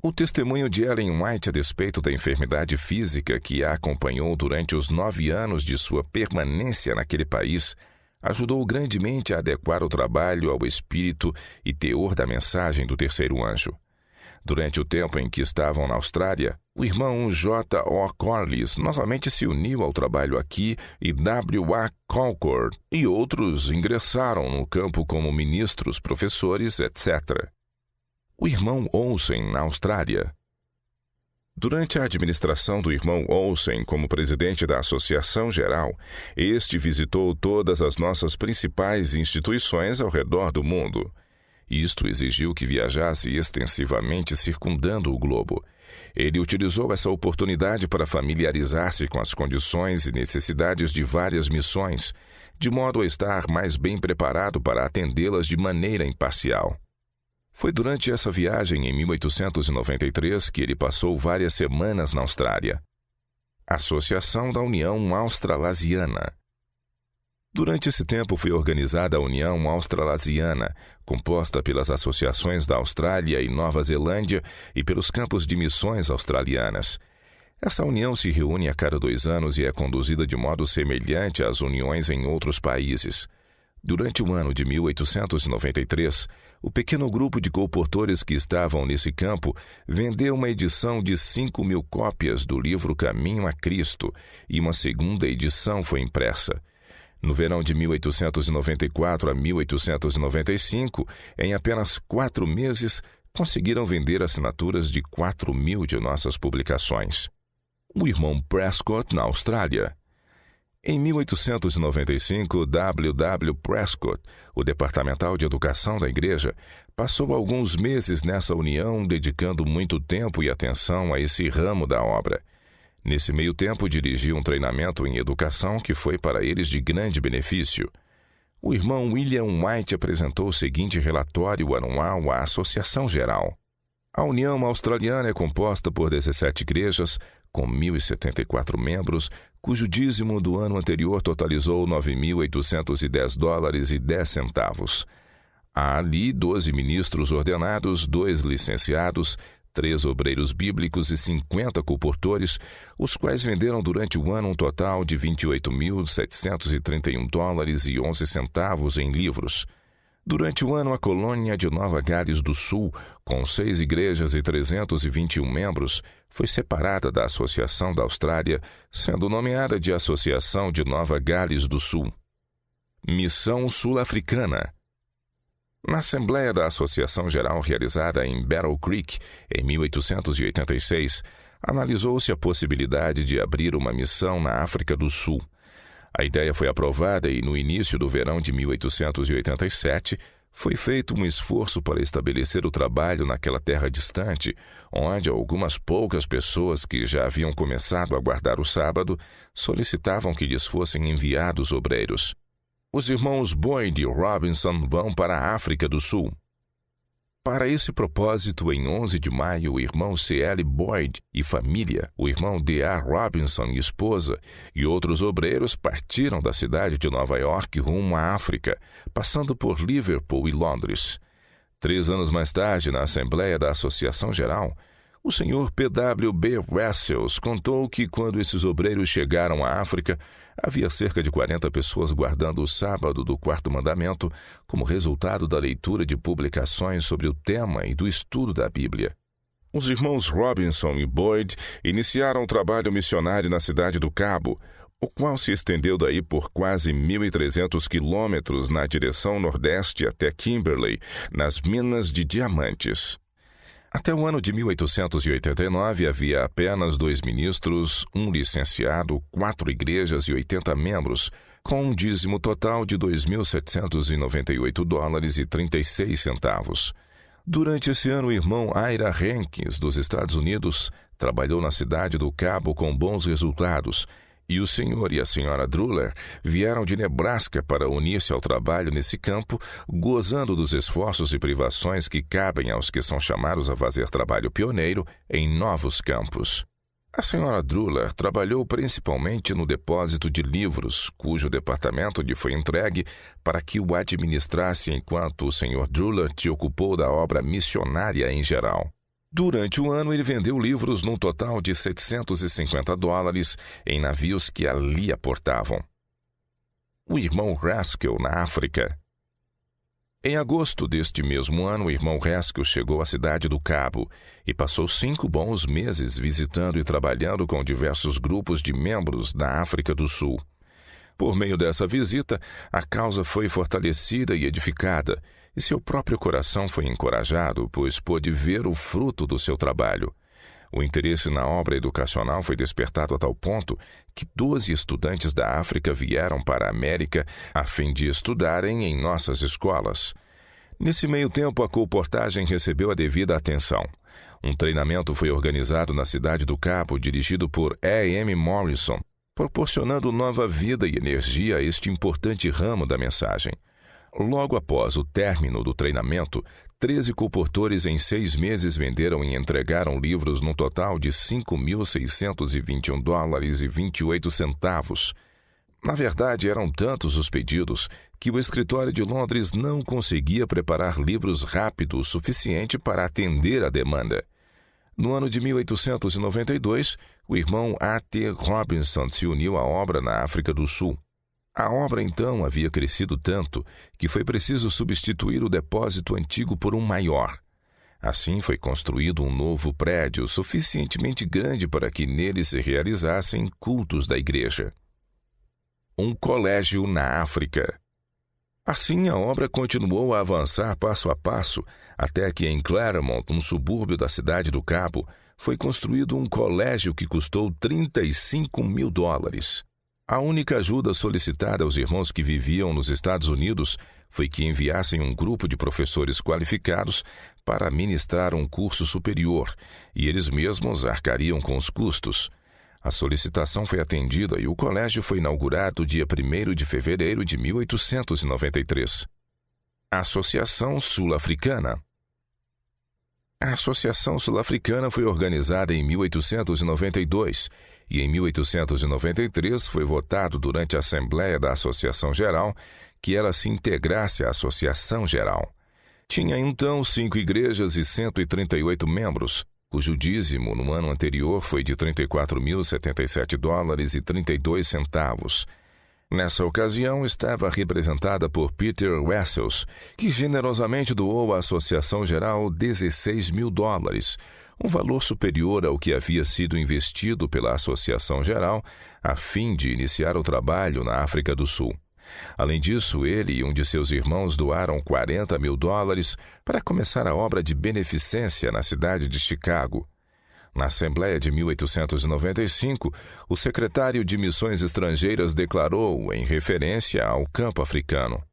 O testemunho de Ellen White a despeito da enfermidade física que a acompanhou durante os 9 anos de sua permanência naquele país ajudou grandemente a adequar o trabalho ao espírito e teor da mensagem do terceiro anjo. Durante o tempo em que estavam na Austrália, o irmão J. O. Corliss novamente se uniu ao trabalho aqui e W. A. Concord e outros ingressaram no campo como ministros, professores, etc. O irmão Olsen, na Austrália. Durante a administração do irmão Olsen como presidente da Associação Geral, este visitou todas as nossas principais instituições ao redor do mundo. Isto exigiu que viajasse extensivamente circundando o globo. Ele utilizou essa oportunidade para familiarizar-se com as condições e necessidades de várias missões, de modo a estar mais bem preparado para atendê-las de maneira imparcial. Foi durante essa viagem, em 1893, que ele passou várias semanas na Austrália. Associação da União Australasiana. Durante esse tempo foi organizada a União Australasiana, composta pelas associações da Austrália e Nova Zelândia e pelos campos de missões australianas. Essa união se reúne a cada 2 anos e é conduzida de modo semelhante às uniões em outros países. Durante o ano de 1893, o pequeno grupo de colportores que estavam nesse campo vendeu uma edição de 5.000 cópias do livro Caminho a Cristo e uma segunda edição foi impressa. No verão de 1894 a 1895, em apenas 4 meses, conseguiram vender assinaturas de 4.000 de nossas publicações. O irmão Prescott, na Austrália. Em 1895, W. W. Prescott, o departamental de educação da igreja, passou alguns meses nessa união, dedicando muito tempo e atenção a esse ramo da obra. Nesse meio tempo, dirigiu um treinamento em educação que foi para eles de grande benefício. O irmão William White apresentou o seguinte relatório anual à Associação Geral. A União Australiana é composta por 17 igrejas, com 1.074 membros, cujo dízimo do ano anterior totalizou $9.810,10. Há ali 12 ministros ordenados, 2 licenciados, 3 obreiros bíblicos e 50 colportores, os quais venderam durante o ano um total de $28.731,11 em livros. Durante o ano, a colônia de Nova Gales do Sul, com 6 igrejas e 321 membros, foi separada da Associação da Austrália, sendo nomeada de Associação de Nova Gales do Sul. Missão Sul-Africana. Na Assembleia da Associação Geral realizada em Battle Creek, em 1886, analisou-se a possibilidade de abrir uma missão na África do Sul. A ideia foi aprovada e, no início do verão de 1887, foi feito um esforço para estabelecer o trabalho naquela terra distante, onde algumas poucas pessoas que já haviam começado a guardar o sábado solicitavam que lhes fossem enviados obreiros. Os irmãos Boyd e Robinson vão para a África do Sul. Para esse propósito, em 11 de maio, o irmão C.L. Boyd e família, o irmão D.A. Robinson e esposa, e outros obreiros partiram da cidade de Nova York rumo à África, passando por Liverpool e Londres. 3 anos mais tarde, na Assembleia da Associação Geral, o senhor P.W.B. Wessels contou que, quando esses obreiros chegaram à África, havia cerca de 40 pessoas guardando o sábado do 4º mandamento como resultado da leitura de publicações sobre o tema e do estudo da Bíblia. Os irmãos Robinson e Boyd iniciaram o trabalho missionário na cidade do Cabo, o qual se estendeu daí por quase 1.300 quilômetros na direção nordeste até Kimberley, nas minas de diamantes. Até o ano de 1889, havia apenas 2 ministros, 1 licenciado, 4 igrejas e 80 membros, com um dízimo total de $2.798,36. Durante esse ano, o irmão Ira Hankins, dos Estados Unidos, trabalhou na cidade do Cabo com bons resultados, E o senhor e a senhora Druller vieram de Nebraska para unir-se ao trabalho nesse campo, gozando dos esforços e privações que cabem aos que são chamados a fazer trabalho pioneiro em novos campos. A senhora Druller trabalhou principalmente no depósito de livros, cujo departamento lhe foi entregue para que o administrasse enquanto o senhor Druller se ocupou da obra missionária em geral. Durante o ano, ele vendeu livros num total de $750 em navios que ali aportavam. O irmão Haskell na África. Em agosto deste mesmo ano, o irmão Haskell chegou à cidade do Cabo e passou 5 bons meses visitando e trabalhando com diversos grupos de membros da África do Sul. Por meio dessa visita, a causa foi fortalecida e edificada, e seu próprio coração foi encorajado, pois pôde ver o fruto do seu trabalho. O interesse na obra educacional foi despertado a tal ponto que 12 estudantes da África vieram para a América a fim de estudarem em nossas escolas. Nesse meio tempo, a colportagem recebeu a devida atenção. Um treinamento foi organizado na cidade do Cabo, dirigido por E.M. Morrison, proporcionando nova vida e energia a este importante ramo da mensagem. Logo após o término do treinamento, 13 colportores em 6 meses venderam e entregaram livros num total de $5.621,28. Na verdade, eram tantos os pedidos que o escritório de Londres não conseguia preparar livros rápido o suficiente para atender a demanda. No ano de 1892, o irmão A.T. Robinson se uniu à obra na África do Sul. A obra, então, havia crescido tanto que foi preciso substituir o depósito antigo por um maior. Assim, foi construído um novo prédio suficientemente grande para que nele se realizassem cultos da igreja. Um colégio na África. Assim, a obra continuou a avançar passo a passo, até que em Claremont, um subúrbio da cidade do Cabo, foi construído um colégio que custou $35 mil. A única ajuda solicitada aos irmãos que viviam nos Estados Unidos foi que enviassem um grupo de professores qualificados para ministrar um curso superior, e eles mesmos arcariam com os custos. A solicitação foi atendida e o colégio foi inaugurado dia 1º de fevereiro de 1893. Associação Sul-Africana. A Associação Sul-Africana foi organizada em 1892 e em 1893 foi votado durante a Assembleia da Associação Geral que ela se integrasse à Associação Geral. Tinha então 5 igrejas e 138 membros, cujo dízimo no ano anterior foi de $34.077,32. Nessa ocasião, estava representada por Peter Wessels, que generosamente doou à Associação Geral $16 mil, um valor superior ao que havia sido investido pela Associação Geral a fim de iniciar o trabalho na África do Sul. Além disso, ele e um de seus irmãos doaram $40 mil para começar a obra de beneficência na cidade de Chicago. Na Assembleia de 1895, o secretário de Missões Estrangeiras declarou, em referência ao campo africano: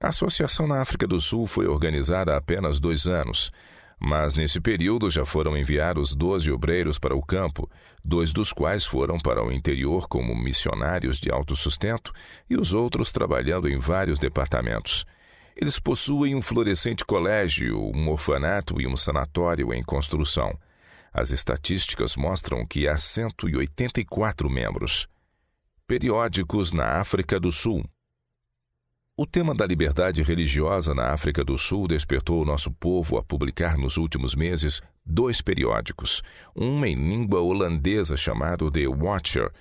a associação na África do Sul foi organizada há apenas 2 anos, mas nesse período já foram enviados 12 obreiros para o campo, 2 dos quais foram para o interior como missionários de autossustento e os outros trabalhando em vários departamentos. Eles possuem um florescente colégio, um orfanato e um sanatório em construção. As estatísticas mostram que há 184 membros. Periódicos na África do Sul. O tema da liberdade religiosa na África do Sul despertou o nosso povo a publicar nos últimos meses 2 periódicos, um em língua holandesa chamado The Watcher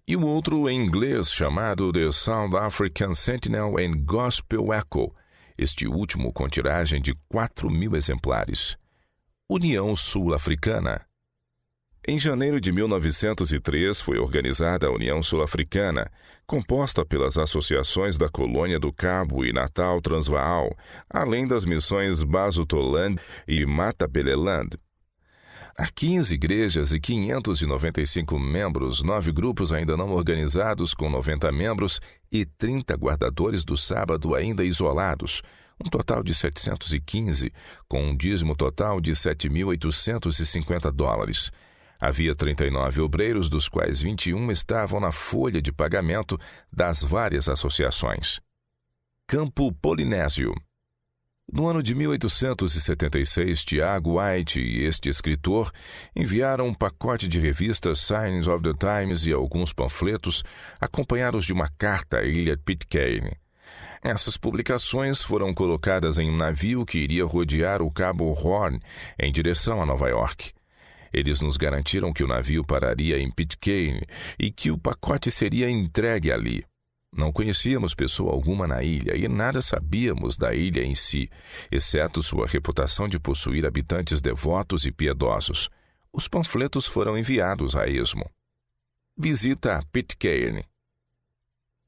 e o outro em inglês chamado The South African Sentinel and Gospel Echo, este último com tiragem de 4.000 exemplares. União Sul-Africana. Em janeiro de 1903 foi organizada a União Sul-Africana, composta pelas associações da Colônia do Cabo e Natal Transvaal, além das missões Basutoland e Matabeleland. Há 15 igrejas e 595 membros, 9 grupos ainda não organizados com 90 membros e 30 guardadores do sábado ainda isolados, um total de 715, com um dízimo total de $7.850. Havia 39 obreiros, dos quais 21 estavam na folha de pagamento das várias associações. Campo Polinésio. No ano de 1876, Tiago White e este escritor enviaram um pacote de revistas Signs of the Times e alguns panfletos, acompanhados de uma carta à ilha Pitcairn. Essas publicações foram colocadas em um navio que iria rodear o Cabo Horn em direção a Nova York. Eles nos garantiram que o navio pararia em Pitcairn e que o pacote seria entregue ali. Não conhecíamos pessoa alguma na ilha e nada sabíamos da ilha em si, exceto sua reputação de possuir habitantes devotos e piedosos. Os panfletos foram enviados a esmo. Visita a Pitcairn.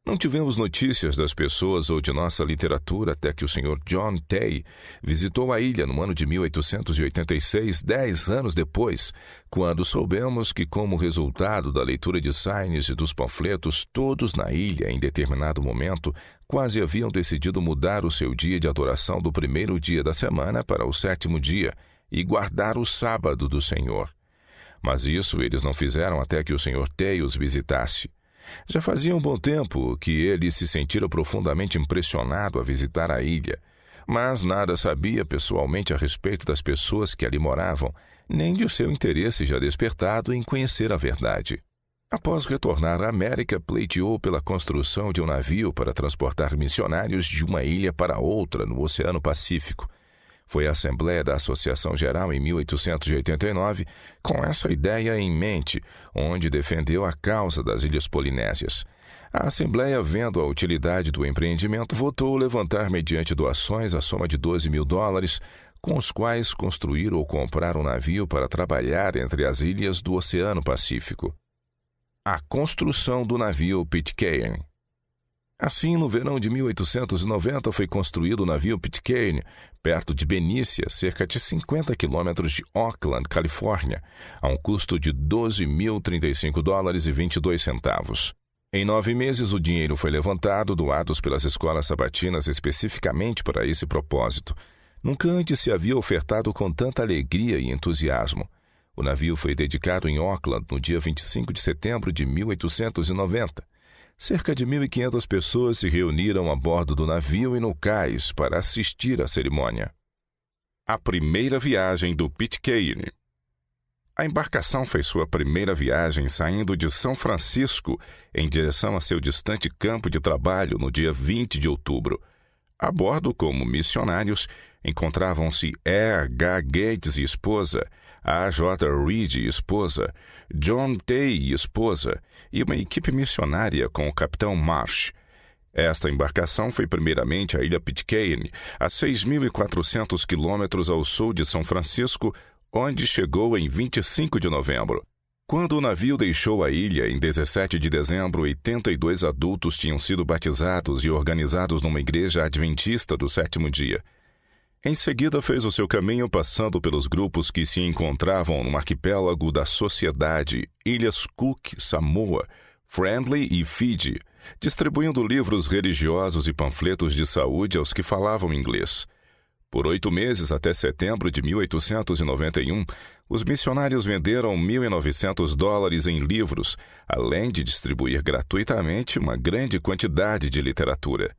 Não tivemos notícias das pessoas ou de nossa literatura até que o Sr. John Tay visitou a ilha no ano de 1886, 10 anos depois, quando soubemos que, como resultado da leitura de signs e dos panfletos, todos na ilha, em determinado momento, quase haviam decidido mudar o seu dia de adoração do primeiro dia da semana para o 7º dia e guardar o sábado do Senhor. Mas isso eles não fizeram até que o Sr. Tay os visitasse. Já fazia um bom tempo que ele se sentira profundamente impressionado a visitar a ilha, mas nada sabia pessoalmente a respeito das pessoas que ali moravam, nem de seu interesse já despertado em conhecer a verdade. Após retornar à América, pleiteou pela construção de um navio para transportar missionários de uma ilha para outra no Oceano Pacífico. Foi à Assembleia da Associação Geral em 1889, com essa ideia em mente, onde defendeu a causa das Ilhas Polinésias. A Assembleia, vendo a utilidade do empreendimento, votou levantar mediante doações a soma de $12.000, com os quais construir ou comprar um navio para trabalhar entre as ilhas do Oceano Pacífico. A construção do navio Pitcairn. Assim, no verão de 1890, foi construído o navio Pitcairn, perto de Benícia, cerca de 50 quilômetros de Oakland, Califórnia, a um custo de $12.035,22. Em 9 meses, o dinheiro foi levantado, doados pelas escolas sabatinas especificamente para esse propósito. Nunca antes se havia ofertado com tanta alegria e entusiasmo. O navio foi dedicado em Oakland no dia 25 de setembro de 1890. Cerca de 1.500 pessoas se reuniram a bordo do navio e no cais para assistir à cerimônia. A primeira viagem do Pitcairn. A embarcação fez sua primeira viagem saindo de São Francisco em direção a seu distante campo de trabalho no dia 20 de outubro. A bordo, como missionários, encontravam-se E. H. Gates e esposa, A. J. Reed e esposa, John Tay e esposa, e uma equipe missionária com o capitão Marsh. Esta embarcação foi primeiramente à ilha Pitcairn, a 6.400 quilômetros ao sul de São Francisco, onde chegou em 25 de novembro. Quando o navio deixou a ilha em 17 de dezembro, 82 adultos tinham sido batizados e organizados numa igreja adventista do 7º dia. Em seguida, fez o seu caminho passando pelos grupos que se encontravam no arquipélago da Sociedade, Ilhas Cook, Samoa, Friendly e Fiji, distribuindo livros religiosos e panfletos de saúde aos que falavam inglês. Por 8 meses, até setembro de 1891, os missionários venderam $1.900 em livros, além de distribuir gratuitamente uma grande quantidade de literatura.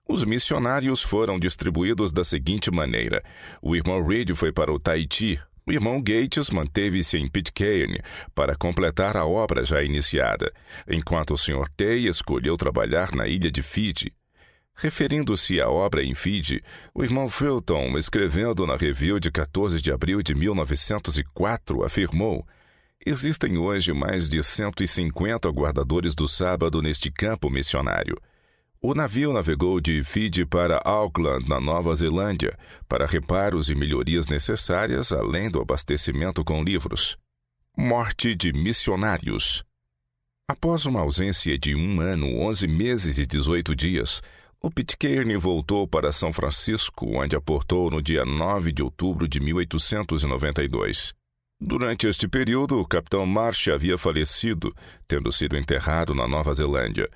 Os missionários foram distribuídos da seguinte maneira: o irmão Reed foi para o Tahiti, o irmão Gates manteve-se em Pitcairn para completar a obra já iniciada, enquanto o Sr. Tay escolheu trabalhar na ilha de Fiji. Referindo-se à obra em Fiji, o irmão Fulton, escrevendo na Review de 14 de abril de 1904, afirmou: existem hoje mais de 150 guardadores do sábado neste campo missionário. O navio navegou de Fiji para Auckland, na Nova Zelândia, para reparos e melhorias necessárias, além do abastecimento com livros. Morte de missionários. Após uma ausência de 1 ano, 11 meses e 18 dias, o Pitcairn voltou para São Francisco, onde aportou no dia 9 de outubro de 1892. Durante este período, o capitão Marsh havia falecido, tendo sido enterrado na Nova Zelândia.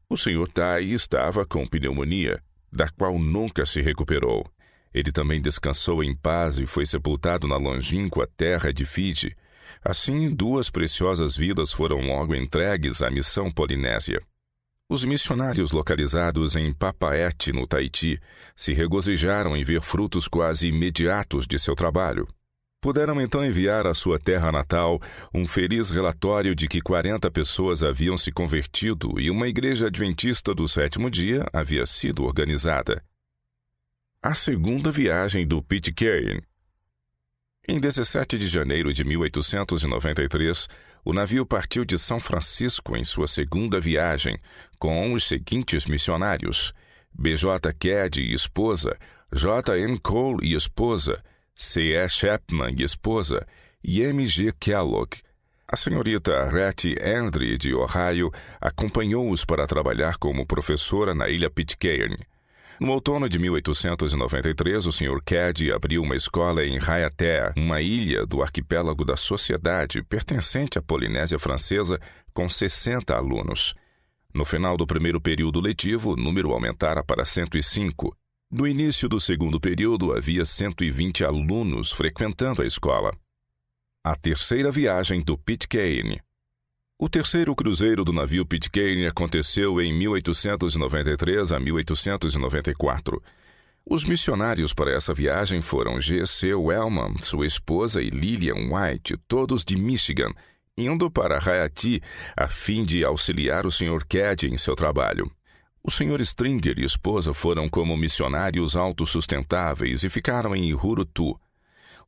O Sr. Tay estava com pneumonia, da qual nunca se recuperou. Ele também descansou em paz e foi sepultado na longínqua terra de Fiji. Assim, 2 preciosas vidas foram logo entregues à missão polinésia. Os missionários localizados em Papaete, no Tahiti, se regozijaram em ver frutos quase imediatos de seu trabalho. Puderam então enviar à sua terra natal um feliz relatório de que 40 pessoas haviam se convertido e uma igreja adventista do 7º dia havia sido organizada. A segunda viagem do Pitcairn. Em 17 de janeiro de 1893, o navio partiu de São Francisco em sua segunda viagem, com os seguintes missionários: B.J. Caddy e esposa, J.M. Cole e esposa, C.E. Chapman e esposa, e M.G. Kellogg. A senhorita Hattie Andre, de Ohio, acompanhou-os para trabalhar como professora na ilha Pitcairn. No outono de 1893, o Sr. Caddy abriu uma escola em Raiatea, uma ilha do arquipélago da Sociedade, pertencente à Polinésia Francesa, com 60 alunos. No final do primeiro período letivo, o número aumentara para 105. No início do segundo período, havia 120 alunos frequentando a escola. A terceira viagem do Pitcairn. O terceiro cruzeiro do navio Pitcairn aconteceu em 1893 a 1894. Os missionários para essa viagem foram G.C. Wellman, sua esposa e Lillian White, todos de Michigan, indo para Haiti a fim de auxiliar o Sr. Caddy em seu trabalho. O Sr. Stringer e esposa foram como missionários autossustentáveis e ficaram em Hurutu.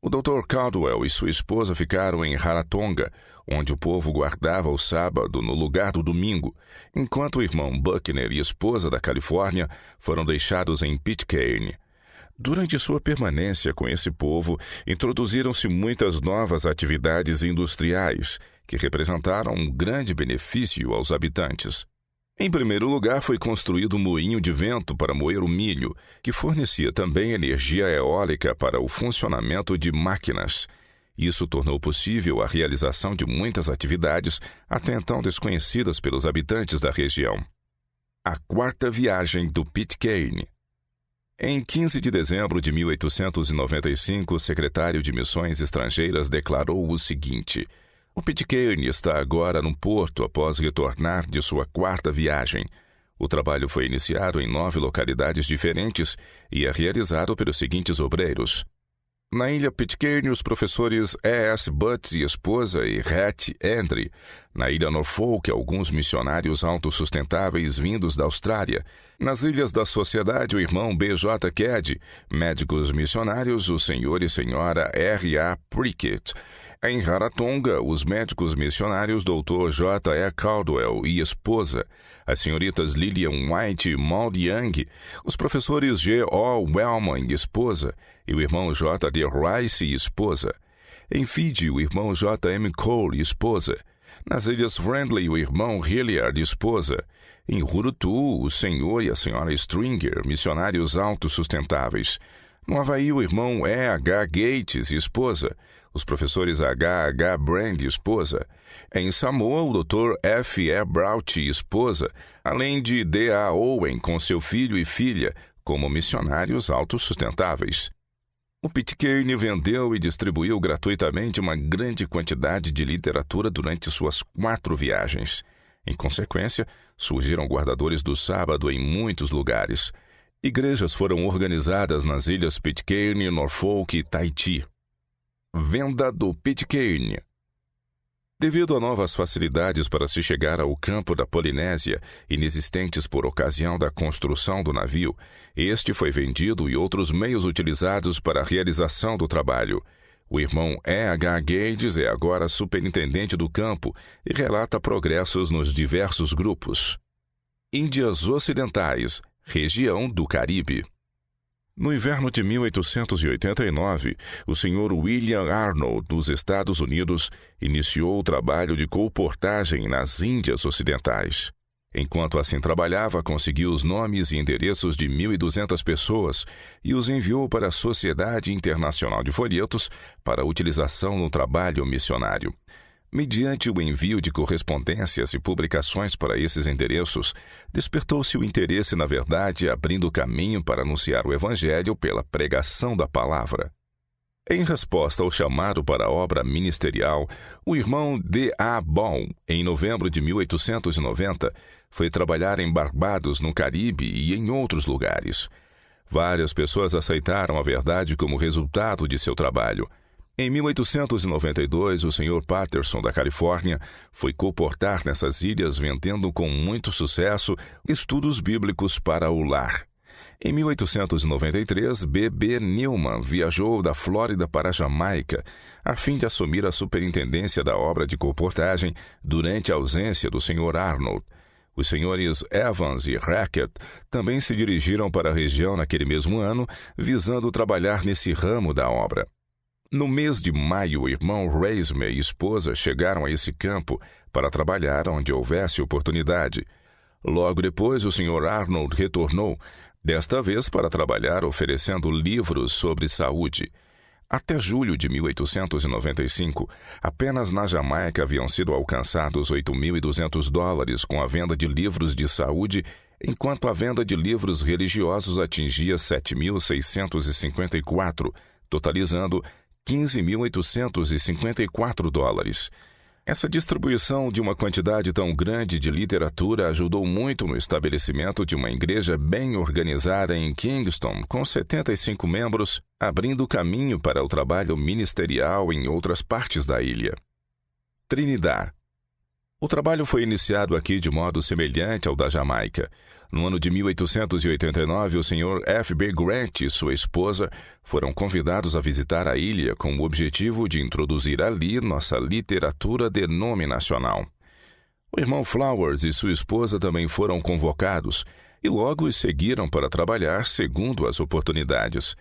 O Dr. Caldwell e sua esposa ficaram em Rarotonga, onde o povo guardava o sábado no lugar do domingo, enquanto o irmão Buckner e esposa da Califórnia foram deixados em Pitcairn. Durante sua permanência com esse povo, introduziram-se muitas novas atividades industriais, que representaram um grande benefício aos habitantes. Em primeiro lugar, foi construído um moinho de vento para moer o milho, que fornecia também energia eólica para o funcionamento de máquinas. Isso tornou possível a realização de muitas atividades até então desconhecidas pelos habitantes da região. A quarta viagem do Pitcairn. Em 15 de dezembro de 1895, o secretário de Missões Estrangeiras declarou o seguinte: o Pitcairn está agora no porto após retornar de sua quarta viagem. O trabalho foi iniciado em 9 localidades diferentes e é realizado pelos seguintes obreiros. Na ilha Pitcairn, os professores E.S. Butts e esposa e Hattie Andre. Na ilha Norfolk, alguns missionários autossustentáveis vindos da Austrália. Nas ilhas da Sociedade, o irmão B.J. Caddy. Médicos missionários, o senhor e senhora R.A. Prickett. Em Rarotonga, os médicos missionários Dr. J.E. Caldwell e esposa, as senhoritas Lillian White e Maud Young, os professores G.O. Wellman e esposa, e o irmão J.D. Rice e esposa. Em Fiji, o irmão J.M. Cole e esposa. Nas Ilhas Friendly, o irmão Hilliard e esposa. Em Hurutu, o senhor e a senhora Stringer, missionários autossustentáveis. No Havaí, o irmão E.H. Gates e esposa. Os professores H.H. Brand e esposa. Em Samoa, o Dr. F.E. Braut e esposa, além de D.A. Owen com seu filho e filha, como missionários autossustentáveis. O Pitcairn vendeu e distribuiu gratuitamente uma grande quantidade de literatura durante suas 4 viagens. Em consequência, surgiram guardadores do sábado em muitos lugares. Igrejas foram organizadas nas ilhas Pitcairn, Norfolk e Tahiti. Venda do Pitcairn. Devido a novas facilidades para se chegar ao campo da Polinésia, inexistentes por ocasião da construção do navio, este foi vendido e outros meios utilizados para a realização do trabalho. O irmão E.H. Gates é agora superintendente do campo e relata progressos nos diversos grupos. Índias Ocidentais, região do Caribe. No inverno de 1889, o Sr. William Arnold, dos Estados Unidos, iniciou o trabalho de colportagem nas Índias Ocidentais. Enquanto assim trabalhava, conseguiu os nomes e endereços de 1.200 pessoas e os enviou para a Sociedade Internacional de Folhetos para utilização no trabalho missionário. Mediante o envio de correspondências e publicações para esses endereços, despertou-se o interesse na verdade, abrindo caminho para anunciar o Evangelho pela pregação da palavra. Em resposta ao chamado para a obra ministerial, o irmão D.A. Ball, em novembro de 1890, foi trabalhar em Barbados, no Caribe e em outros lugares. Várias pessoas aceitaram a verdade como resultado de seu trabalho. Em 1892, o Sr. Patterson, da Califórnia, foi colportar nessas ilhas vendendo com muito sucesso estudos bíblicos para o lar. Em 1893, B.B. Newman viajou da Flórida para a Jamaica, a fim de assumir a superintendência da obra de colportagem durante a ausência do Sr. Arnold. Os senhores Evans e Hackett também se dirigiram para a região naquele mesmo ano, visando trabalhar nesse ramo da obra. No mês de maio, o irmão Reisme e esposa chegaram a esse campo para trabalhar onde houvesse oportunidade. Logo depois, o Sr. Arnold retornou, desta vez para trabalhar oferecendo livros sobre saúde. Até julho de 1895, apenas na Jamaica haviam sido alcançados $8.200 com a venda de livros de saúde, enquanto a venda de livros religiosos atingia $7.654, totalizando $15.854. Essa distribuição de uma quantidade tão grande de literatura ajudou muito no estabelecimento de uma igreja bem organizada em Kingston, com 75 membros, abrindo caminho para o trabalho ministerial em outras partes da ilha. Trinidad. O trabalho foi iniciado aqui de modo semelhante ao da Jamaica. No ano de 1889, o Sr. F.B. Grant e sua esposa foram convidados a visitar a ilha com o objetivo de introduzir ali nossa literatura denominacional. O irmão Flowers e sua esposa também foram convocados e logo os seguiram para trabalhar segundo as oportunidades.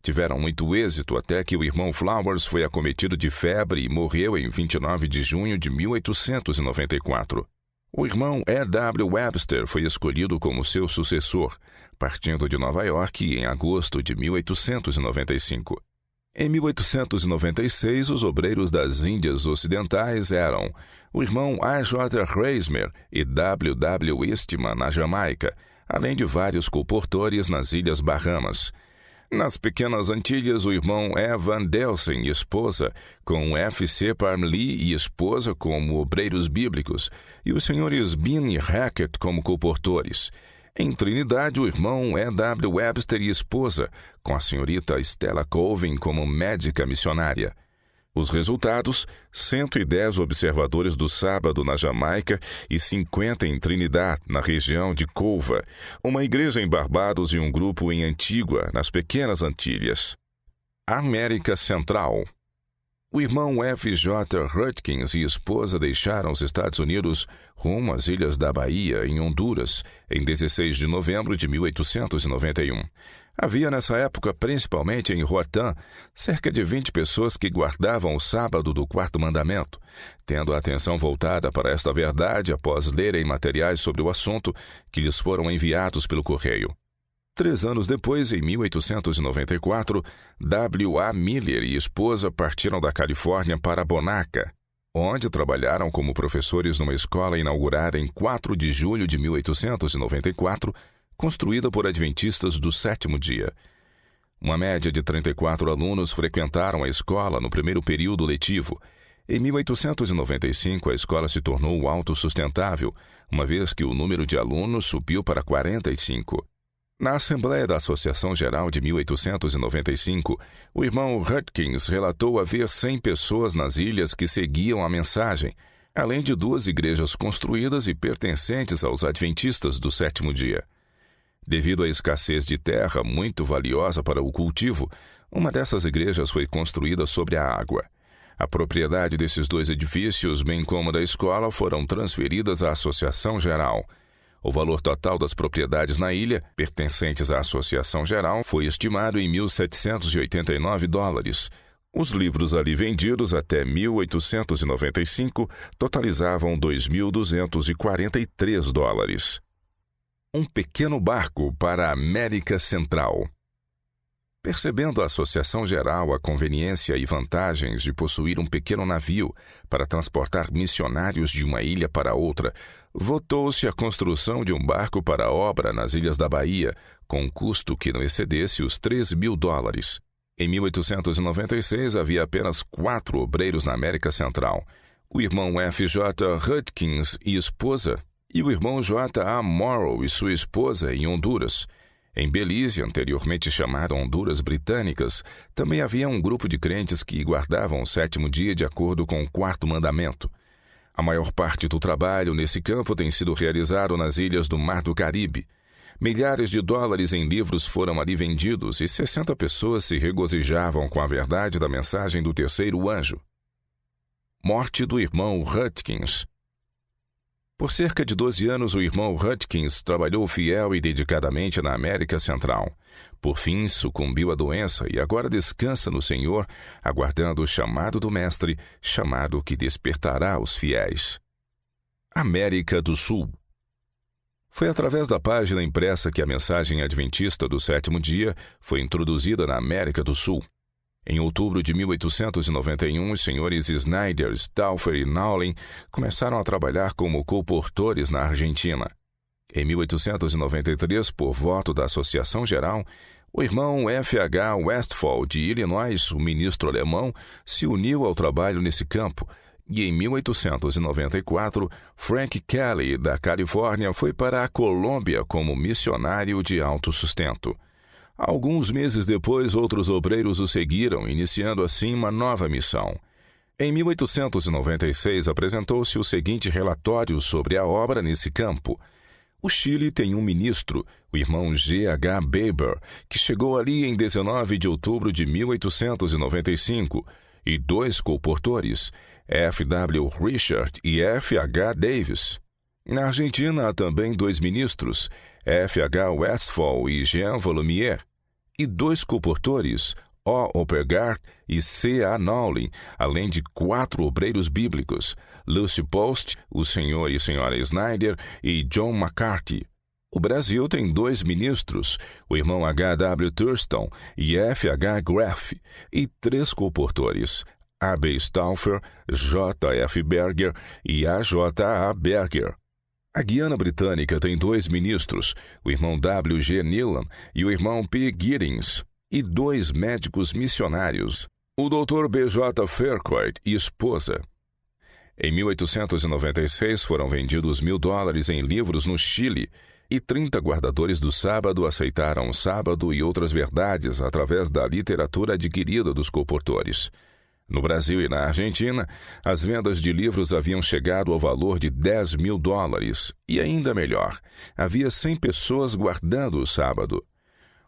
Tiveram muito êxito até que o irmão Flowers foi acometido de febre e morreu em 29 de junho de 1894. O irmão E.W. Webster foi escolhido como seu sucessor, partindo de Nova York em agosto de 1895. Em 1896, os obreiros das Índias Ocidentais eram o irmão A.J. Reismer e W.W. Eastman, na Jamaica, além de vários colportores nas Ilhas Bahamas. Nas Pequenas Antilhas, o irmão Evan Delsen e esposa, com F.C. Parmley e esposa como obreiros bíblicos, e os senhores Bean e Hackett como colportores. Em Trinidade, o irmão E.W. Webster e esposa, com a senhorita Stella Colvin como médica missionária. Os resultados: 110 observadores do sábado na Jamaica e 50 em Trinidad, na região de Couva, uma igreja em Barbados e um grupo em Antígua, nas Pequenas Antilhas. América Central. O irmão F.J. Hurtkins e esposa deixaram os Estados Unidos rumo às Ilhas da Bahia, em Honduras, em 16 de novembro de 1891. Havia nessa época, principalmente em Roatán, cerca de 20 pessoas que guardavam o sábado do quarto mandamento, tendo a atenção voltada para esta verdade após lerem materiais sobre o assunto que lhes foram enviados pelo correio. 3 anos depois, em 1894, W.A. Miller e esposa partiram da Califórnia para Bonaca, onde trabalharam como professores numa escola inaugurada em 4 de julho de 1894, construída por adventistas do sétimo dia. Uma média de 34 alunos frequentaram a escola no primeiro período letivo. Em 1895, a escola se tornou autossustentável, uma vez que o número de alunos subiu para 45. Na Assembleia da Associação Geral de 1895, o irmão Hurtkins relatou haver 100 pessoas nas ilhas que seguiam a mensagem, além de 2 igrejas construídas e pertencentes aos adventistas do sétimo dia. Devido à escassez de terra muito valiosa para o cultivo, uma dessas igrejas foi construída sobre a água. A propriedade desses 2 edifícios, bem como da escola, foram transferidas à Associação Geral. O valor total das propriedades na ilha, pertencentes à Associação Geral, foi estimado em $1.789. Os livros ali vendidos até 1895 totalizavam $2.243. Um pequeno barco para a América Central. Percebendo a Associação Geral a conveniência e vantagens de possuir um pequeno navio para transportar missionários de uma ilha para outra, votou-se a construção de um barco para a obra nas Ilhas da Bahia, com um custo que não excedesse os $3.000. Em 1896, havia apenas 4 obreiros na América Central: o irmão F. J. Hudkins e esposa, e o irmão J. A. Morrow e sua esposa em Honduras. Em Belize, anteriormente chamada Honduras Britânicas, também havia um grupo de crentes que guardavam o 7º dia de acordo com o 4º mandamento. A maior parte do trabalho nesse campo tem sido realizado nas ilhas do Mar do Caribe. Milhares de dólares em livros foram ali vendidos e 60 pessoas se regozijavam com a verdade da mensagem do terceiro anjo. Morte do irmão Hudkins. Por cerca de 12 anos, o irmão Hudkins trabalhou fiel e dedicadamente na América Central. Por fim, sucumbiu à doença e agora descansa no Senhor, aguardando o chamado do Mestre, chamado que despertará os fiéis. América do Sul. Foi através da página impressa que a mensagem adventista do 7º dia foi introduzida na América do Sul. Em outubro de 1891, os senhores Snyder, Stauffer e Nowlin começaram a trabalhar como colportores na Argentina. Em 1893, por voto da Associação Geral, o irmão F. H. Westphal, de Illinois, o ministro alemão, se uniu ao trabalho nesse campo, e em 1894, Frank Kelly, da Califórnia, foi para a Colômbia como missionário de autossustento. Alguns meses depois, outros obreiros o seguiram, iniciando assim uma nova missão. Em 1896, apresentou-se o seguinte relatório sobre a obra nesse campo. O Chile tem um ministro, o irmão G. H. Baber, que chegou ali em 19 de outubro de 1895, e 2 colportores, F. W. Richard e F. H. Davis. Na Argentina há também 2 ministros, F. H. Westphal e Jean Volumier, e 2 colportores, O. Oppergart e C. A. Nowlin, além de 4 obreiros bíblicos, Lucy Post, o Sr. e Sra. Snyder e John McCarthy. O Brasil tem 2 ministros, o irmão H. W. Thurston e F. H. Graff, e 3 colportores, A. B. Stauffer, J. F. Berger e A. J. A. Berger. A Guiana Britânica tem 2 ministros, o irmão W. G. Neelan e o irmão P. Giddings, e 2 médicos missionários, o Dr. B. J. Faircourt e esposa. Em 1896 foram vendidos $1.000 em livros no Chile, e 30 guardadores do sábado aceitaram o sábado e outras verdades através da literatura adquirida dos colportores. No Brasil e na Argentina, as vendas de livros haviam chegado ao valor de $10.000, e ainda melhor, havia 100 pessoas guardando o sábado.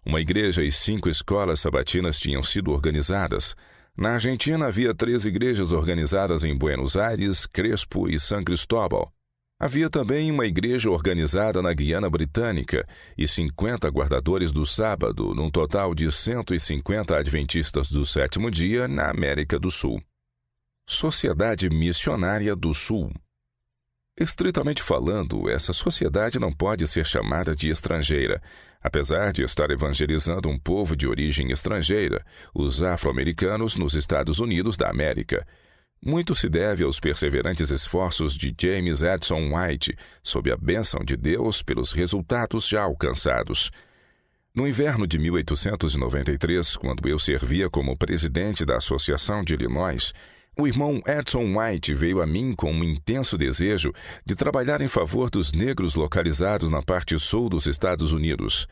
Uma igreja e 5 escolas sabatinas tinham sido organizadas. Na Argentina havia 3 igrejas organizadas em Buenos Aires, Crespo e San Cristóbal. Havia também uma igreja organizada na Guiana Britânica e 50 guardadores do sábado, num total de 150 adventistas do 7º dia na América do Sul. Sociedade Missionária do Sul. Estritamente falando, essa sociedade não pode ser chamada de estrangeira, apesar de estar evangelizando um povo de origem estrangeira, os afro-americanos nos Estados Unidos da América. Muito se deve aos perseverantes esforços de James Edson White, sob a bênção de Deus pelos resultados já alcançados. No inverno de 1893, quando eu servia como presidente da Associação de Illinois, o irmão Edson White veio a mim com um intenso desejo de trabalhar em favor dos negros localizados na parte sul dos Estados Unidos.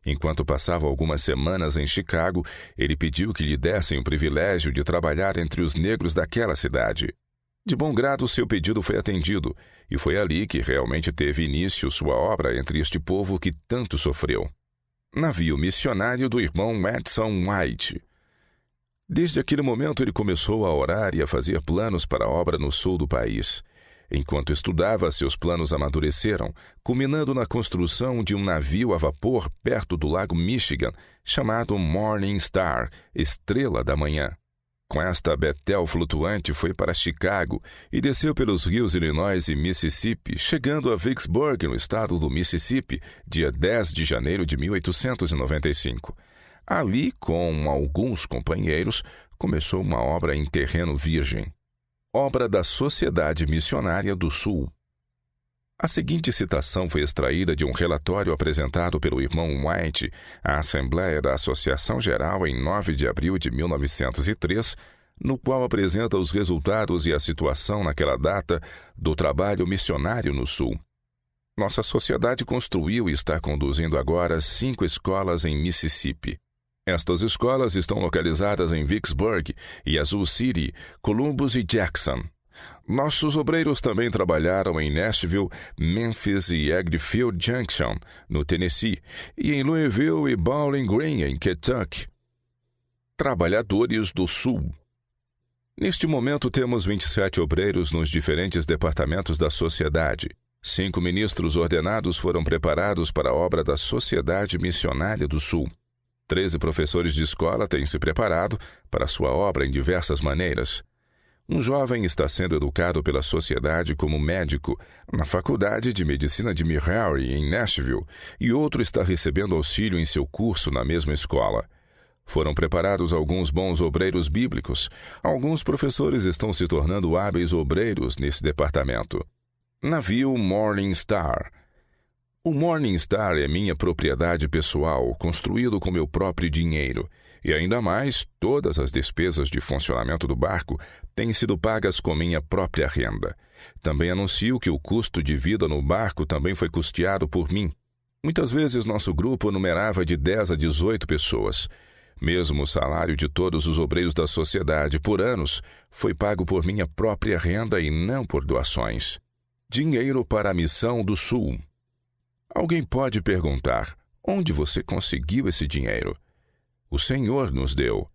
Enquanto passava algumas semanas em Chicago, ele pediu que lhe dessem o privilégio de trabalhar entre os negros daquela cidade. De bom grado, seu pedido foi atendido, e foi ali que realmente teve início sua obra entre este povo que tanto sofreu. Navio missionário do irmão Edson White. Desde aquele momento ele começou a orar e a fazer planos para a obra no sul do país. Enquanto estudava, seus planos amadureceram, culminando na construção de um navio a vapor perto do lago Michigan, chamado Morning Star, Estrela da Manhã. Com esta Betel flutuante foi para Chicago e desceu pelos rios Illinois e Mississippi, chegando a Vicksburg, no estado do Mississippi, dia 10 de janeiro de 1895. Ali, com alguns companheiros, começou uma obra em terreno virgem. Obra da Sociedade Missionária do Sul. A seguinte citação foi extraída de um relatório apresentado pelo irmão White à Assembleia da Associação Geral em 9 de abril de 1903, no qual apresenta os resultados e a situação naquela data do trabalho missionário no Sul. Nossa sociedade construiu e está conduzindo agora 5 escolas em Mississippi. Estas escolas estão localizadas em Vicksburg, Yazoo City, Columbus e Jackson. Nossos obreiros também trabalharam em Nashville, Memphis e Edgefield Junction, no Tennessee, e em Louisville e Bowling Green, em Kentucky. Trabalhadores do Sul. Neste momento temos 27 obreiros nos diferentes departamentos da sociedade. 5 ministros ordenados foram preparados para a obra da Sociedade Missionária do Sul. 13 professores de escola têm se preparado para sua obra em diversas maneiras. Um jovem está sendo educado pela sociedade como médico na Faculdade de Medicina de Missouri, em Nashville, e outro está recebendo auxílio em seu curso na mesma escola. Foram preparados alguns bons obreiros bíblicos. Alguns professores estão se tornando hábeis obreiros nesse departamento. Navio Morning Star. O Morning Star é minha propriedade pessoal, construído com meu próprio dinheiro. E ainda mais, todas as despesas de funcionamento do barco têm sido pagas com minha própria renda. Também anuncio que o custo de vida no barco também foi custeado por mim. Muitas vezes nosso grupo numerava de 10 a 18 pessoas. Mesmo o salário de todos os obreiros da sociedade por anos foi pago por minha própria renda e não por doações. Dinheiro para a Missão do Sul. Alguém pode perguntar, onde você conseguiu esse dinheiro? O Senhor nos deu.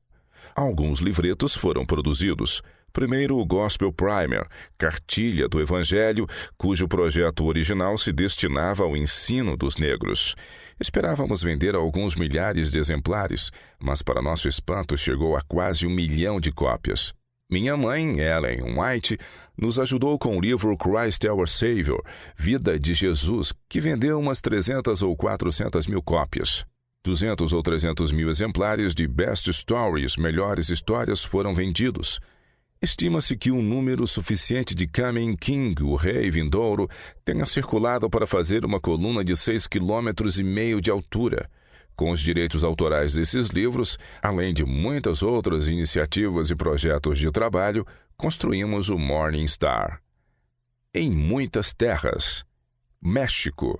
Alguns livretos foram produzidos. Primeiro, o Gospel Primer, cartilha do Evangelho, cujo projeto original se destinava ao ensino dos negros. Esperávamos vender alguns milhares de exemplares, mas para nosso espanto chegou a quase 1 milhão de cópias. Minha mãe, Ellen White, nos ajudou com o livro Christ Our Savior, Vida de Jesus, que vendeu umas 300 ou 400 mil cópias. 200 ou 300 mil exemplares de Best Stories, Melhores Histórias, foram vendidos. Estima-se que um número suficiente de Coming King, o Rei Vindouro, tenha circulado para fazer uma coluna de 6,5 km de altura. Com os direitos autorais desses livros, além de muitas outras iniciativas e projetos de trabalho, construímos o Morning Star. Em muitas terras. México.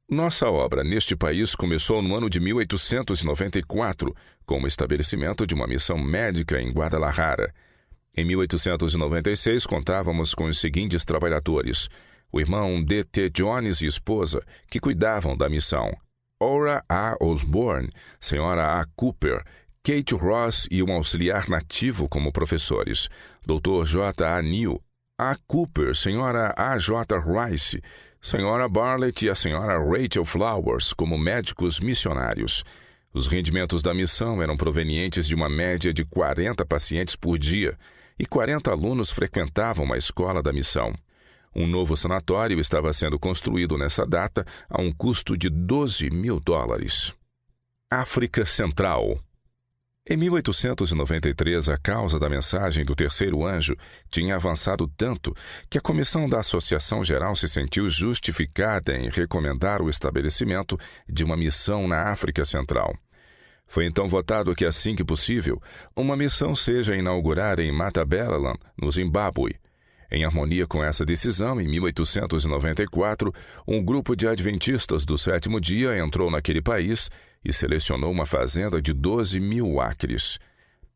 Nossa obra neste país começou no ano de 1894, com o estabelecimento de uma missão médica em Guadalajara. Em 1896, contávamos com os seguintes trabalhadores: o irmão D.T. Jones e esposa, que cuidavam da missão; Ora A. Osborne, senhora A. Cooper, Kate Ross e um auxiliar nativo como professores; Dr. J. A. Neal, A. Cooper, senhora A. J. Rice, senhora Bartlett e a senhora Rachel Flowers como médicos missionários. Os rendimentos da missão eram provenientes de uma média de 40 pacientes por dia, e 40 alunos frequentavam a escola da missão. Um novo sanatório estava sendo construído nessa data a um custo de $12 mil. África Central. Em 1893, a causa da mensagem do terceiro anjo tinha avançado tanto que a comissão da Associação Geral se sentiu justificada em recomendar o estabelecimento de uma missão na África Central. Foi então votado que, assim que possível, uma missão seja inaugurada em Matabeleland, no Zimbábue. Em harmonia com essa decisão, em 1894, um grupo de adventistas do sétimo dia entrou naquele país e selecionou uma fazenda de 12 mil acres.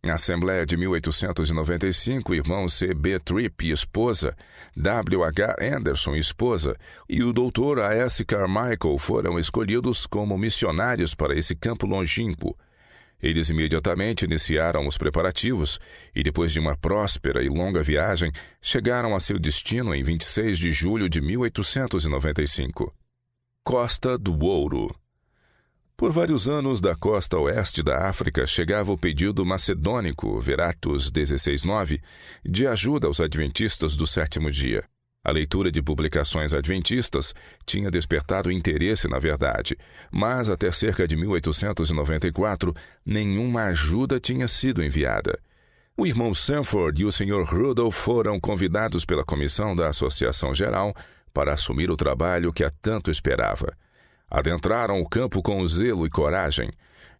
Na Assembleia de 1895, o irmão C.B. Tripp e esposa, W.H. Anderson e esposa, e o Dr. A.S. Carmichael foram escolhidos como missionários para esse campo longínquo. Eles imediatamente iniciaram os preparativos e, depois de uma próspera e longa viagem, chegaram a seu destino em 26 de julho de 1895. Costa do Ouro. Por vários anos, da costa oeste da África chegava o pedido macedônico, Veratus 16:9, de ajuda aos adventistas do sétimo dia. A leitura de publicações adventistas tinha despertado interesse na verdade, mas até cerca de 1894, nenhuma ajuda tinha sido enviada. O irmão Sanford e o Sr. Rudolph foram convidados pela comissão da Associação Geral para assumir o trabalho que há tanto esperava. Adentraram o campo com zelo e coragem.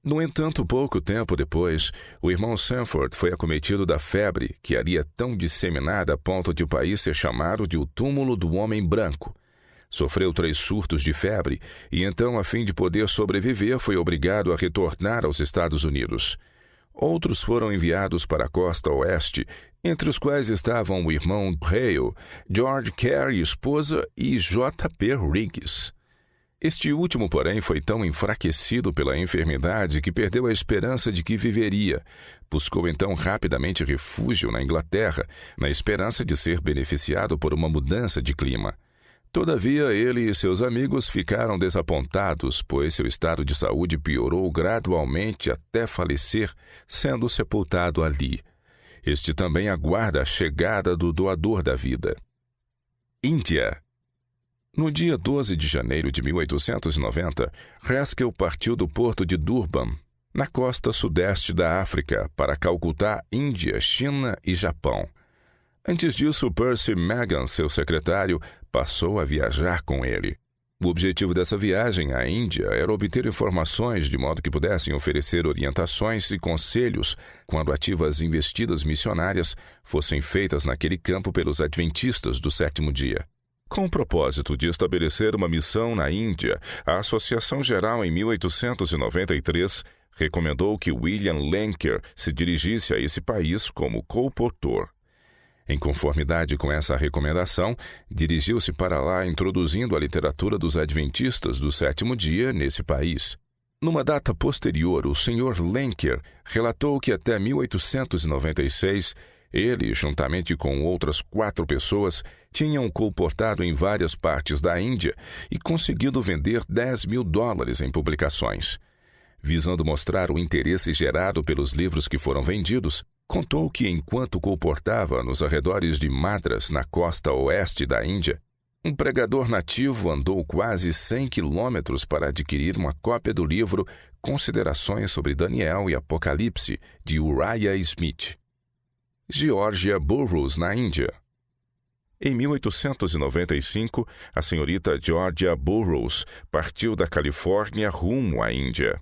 No entanto, pouco tempo depois, o irmão Sanford foi acometido da febre, que haria tão disseminada a ponto de o país ser chamado de o túmulo do homem branco. Sofreu 3 surtos de febre e então, a fim de poder sobreviver, foi obrigado a retornar aos Estados Unidos. Outros foram enviados para a costa oeste, entre os quais estavam o irmão Hale, George Carey, esposa, e J.P. Riggs. Este último, porém, foi tão enfraquecido pela enfermidade que perdeu a esperança de que viveria. Buscou então rapidamente refúgio na Inglaterra, na esperança de ser beneficiado por uma mudança de clima. Todavia, ele e seus amigos ficaram desapontados, pois seu estado de saúde piorou gradualmente até falecer, sendo sepultado ali. Este também aguarda a chegada do doador da vida. Índia. No dia 12 de janeiro de 1890, Haskell partiu do porto de Durban, na costa sudeste da África, para Calcutá, Índia, China e Japão. Antes disso, Percy Magan, seu secretário, passou a viajar com ele. O objetivo dessa viagem à Índia era obter informações de modo que pudessem oferecer orientações e conselhos quando ativas investidas missionárias fossem feitas naquele campo pelos adventistas do 7º dia. Com o propósito de estabelecer uma missão na Índia, a Associação Geral, em 1893, recomendou que William Lenker se dirigisse a esse país como colportor. Em conformidade com essa recomendação, dirigiu-se para lá introduzindo a literatura dos adventistas do 7º dia nesse país. Numa data posterior, o Sr. Lenker relatou que até 1896, ele, juntamente com outras 4 pessoas, tinham colportado em várias partes da Índia e conseguido vender $10.000 em publicações. Visando mostrar o interesse gerado pelos livros que foram vendidos, contou que enquanto colportava nos arredores de Madras, na costa oeste da Índia, um pregador nativo andou quase 100 quilômetros para adquirir uma cópia do livro Considerações sobre Daniel e Apocalipse, de Uriah Smith. Georgia Burroughs, na Índia. Em 1895, a senhorita Georgia Burroughs partiu da Califórnia rumo à Índia.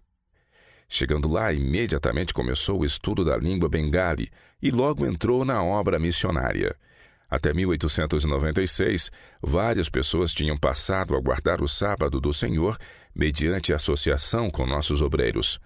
Chegando lá, imediatamente começou o estudo da língua bengali e logo entrou na obra missionária. Até 1896, várias pessoas tinham passado a guardar o sábado do Senhor mediante associação com nossos obreiros.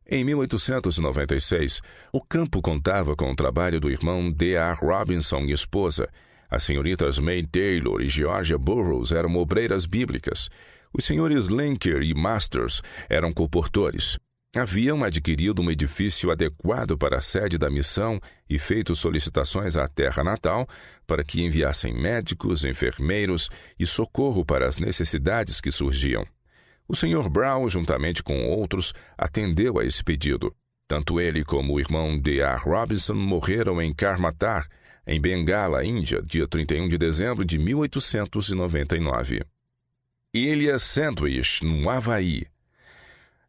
Em 1896, o campo contava com o trabalho do irmão D.A. Robinson e esposa. As senhoritas May Taylor e Georgia Burroughs eram obreiras bíblicas. Os senhores Lenker e Masters eram colportores. Haviam adquirido um edifício adequado para a sede da missão e feito solicitações à terra natal para que enviassem médicos, enfermeiros e socorro para as necessidades que surgiam. O Sr. Brown, juntamente com outros, atendeu a esse pedido. Tanto ele como o irmão D.A. Robinson morreram em Karmatar, em Bengala, Índia, dia 31 de dezembro de 1899. Ilha Sandwich, no Havaí.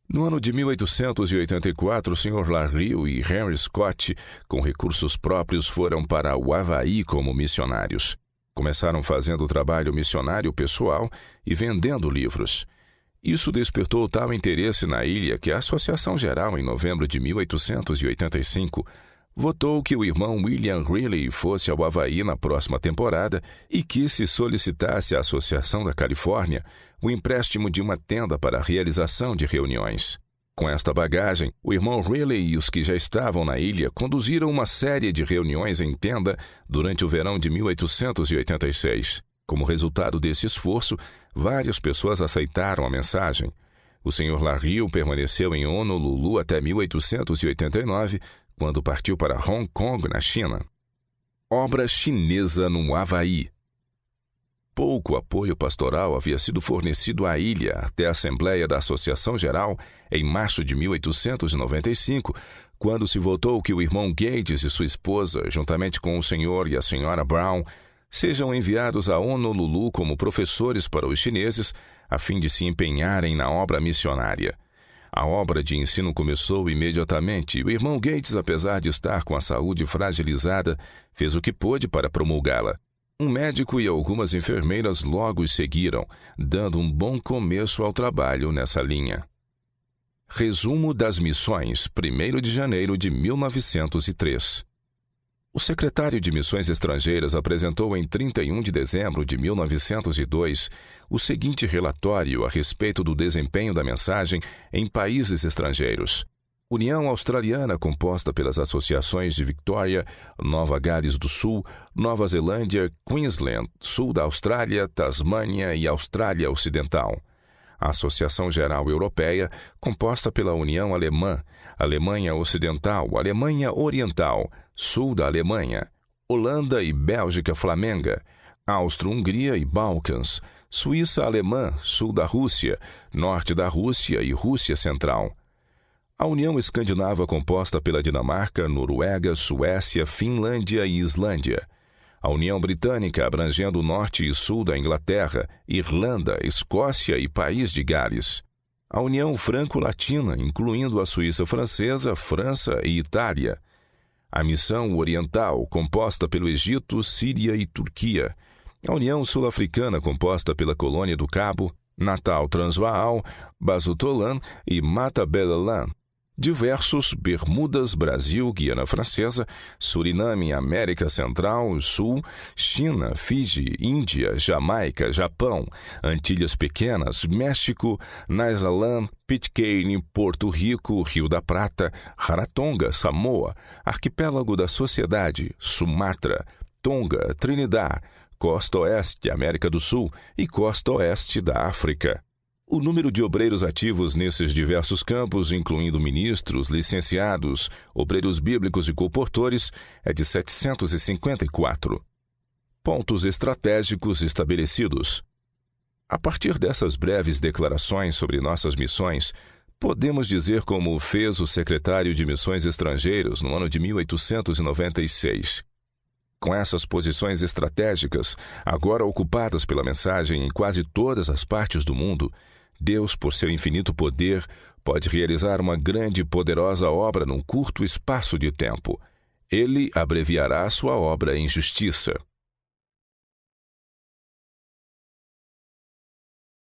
No ano de 1884, o Sr. Larrill e Henry Scott, com recursos próprios, foram para o Havaí como missionários. Começaram fazendo trabalho missionário pessoal e vendendo livros. Isso despertou tal interesse na ilha que a Associação Geral, em novembro de 1885, votou que o irmão William Greeley fosse ao Havaí na próxima temporada e que se solicitasse à Associação da Califórnia o empréstimo de uma tenda para a realização de reuniões. Com esta bagagem, o irmão Greeley e os que já estavam na ilha conduziram uma série de reuniões em tenda durante o verão de 1886. Como resultado desse esforço, várias pessoas aceitaram a mensagem. O Sr. Larrill permaneceu em Honolulu até 1889, quando partiu para Hong Kong, na China. Obra chinesa no Havaí. Pouco apoio pastoral havia sido fornecido à ilha até a Assembleia da Associação Geral em março de 1895, quando se votou que o irmão Gates e sua esposa, juntamente com o Sr. e a Sra. Brown, sejam enviados a Honolulu como professores para os chineses, a fim de se empenharem na obra missionária. A obra de ensino começou imediatamente e o irmão Gates, apesar de estar com a saúde fragilizada, fez o que pôde para promulgá-la. Um médico e algumas enfermeiras logo os seguiram, dando um bom começo ao trabalho nessa linha. Resumo das missões, 1º de janeiro de 1903. O secretário de Missões Estrangeiras apresentou em 31 de dezembro de 1902 o seguinte relatório a respeito do desempenho da mensagem em países estrangeiros. União Australiana, composta pelas associações de Victoria, Nova Gales do Sul, Nova Zelândia, Queensland, Sul da Austrália, Tasmânia e Austrália Ocidental. A Associação Geral Europeia, composta pela União Alemã, Alemanha Ocidental, Alemanha Oriental, Sul da Alemanha, Holanda e Bélgica Flamenga, Áustria-Hungria e Balcãs, Suíça Alemã, Sul da Rússia, Norte da Rússia e Rússia Central. A União Escandinava, composta pela Dinamarca, Noruega, Suécia, Finlândia e Islândia. A União Britânica, abrangendo o norte e sul da Inglaterra, Irlanda, Escócia e País de Gales. A União Franco-Latina, incluindo a Suíça Francesa, França e Itália. A Missão Oriental, composta pelo Egito, Síria e Turquia. A União Sul-Africana, composta pela Colônia do Cabo, Natal Transvaal, Basutoland e Matabeleland. Diversos, Bermudas, Brasil, Guiana Francesa, Suriname, América Central, Sul, China, Fiji, Índia, Jamaica, Japão, Antilhas Pequenas, México, Nyasaland, Pitcairn, Porto Rico, Rio da Prata, Rarotonga, Samoa, Arquipélago da Sociedade, Sumatra, Tonga, Trinidad, Costa Oeste, América do Sul e Costa Oeste da África. O número de obreiros ativos nesses diversos campos, incluindo ministros, licenciados, obreiros bíblicos e colportores, é de 754. Pontos estratégicos estabelecidos. A partir dessas breves declarações sobre nossas missões, podemos dizer como fez o secretário de Missões Estrangeiros no ano de 1896. Com essas posições estratégicas, agora ocupadas pela mensagem em quase todas as partes do mundo, Deus, por seu infinito poder, pode realizar uma grande e poderosa obra num curto espaço de tempo. Ele abreviará sua obra em justiça.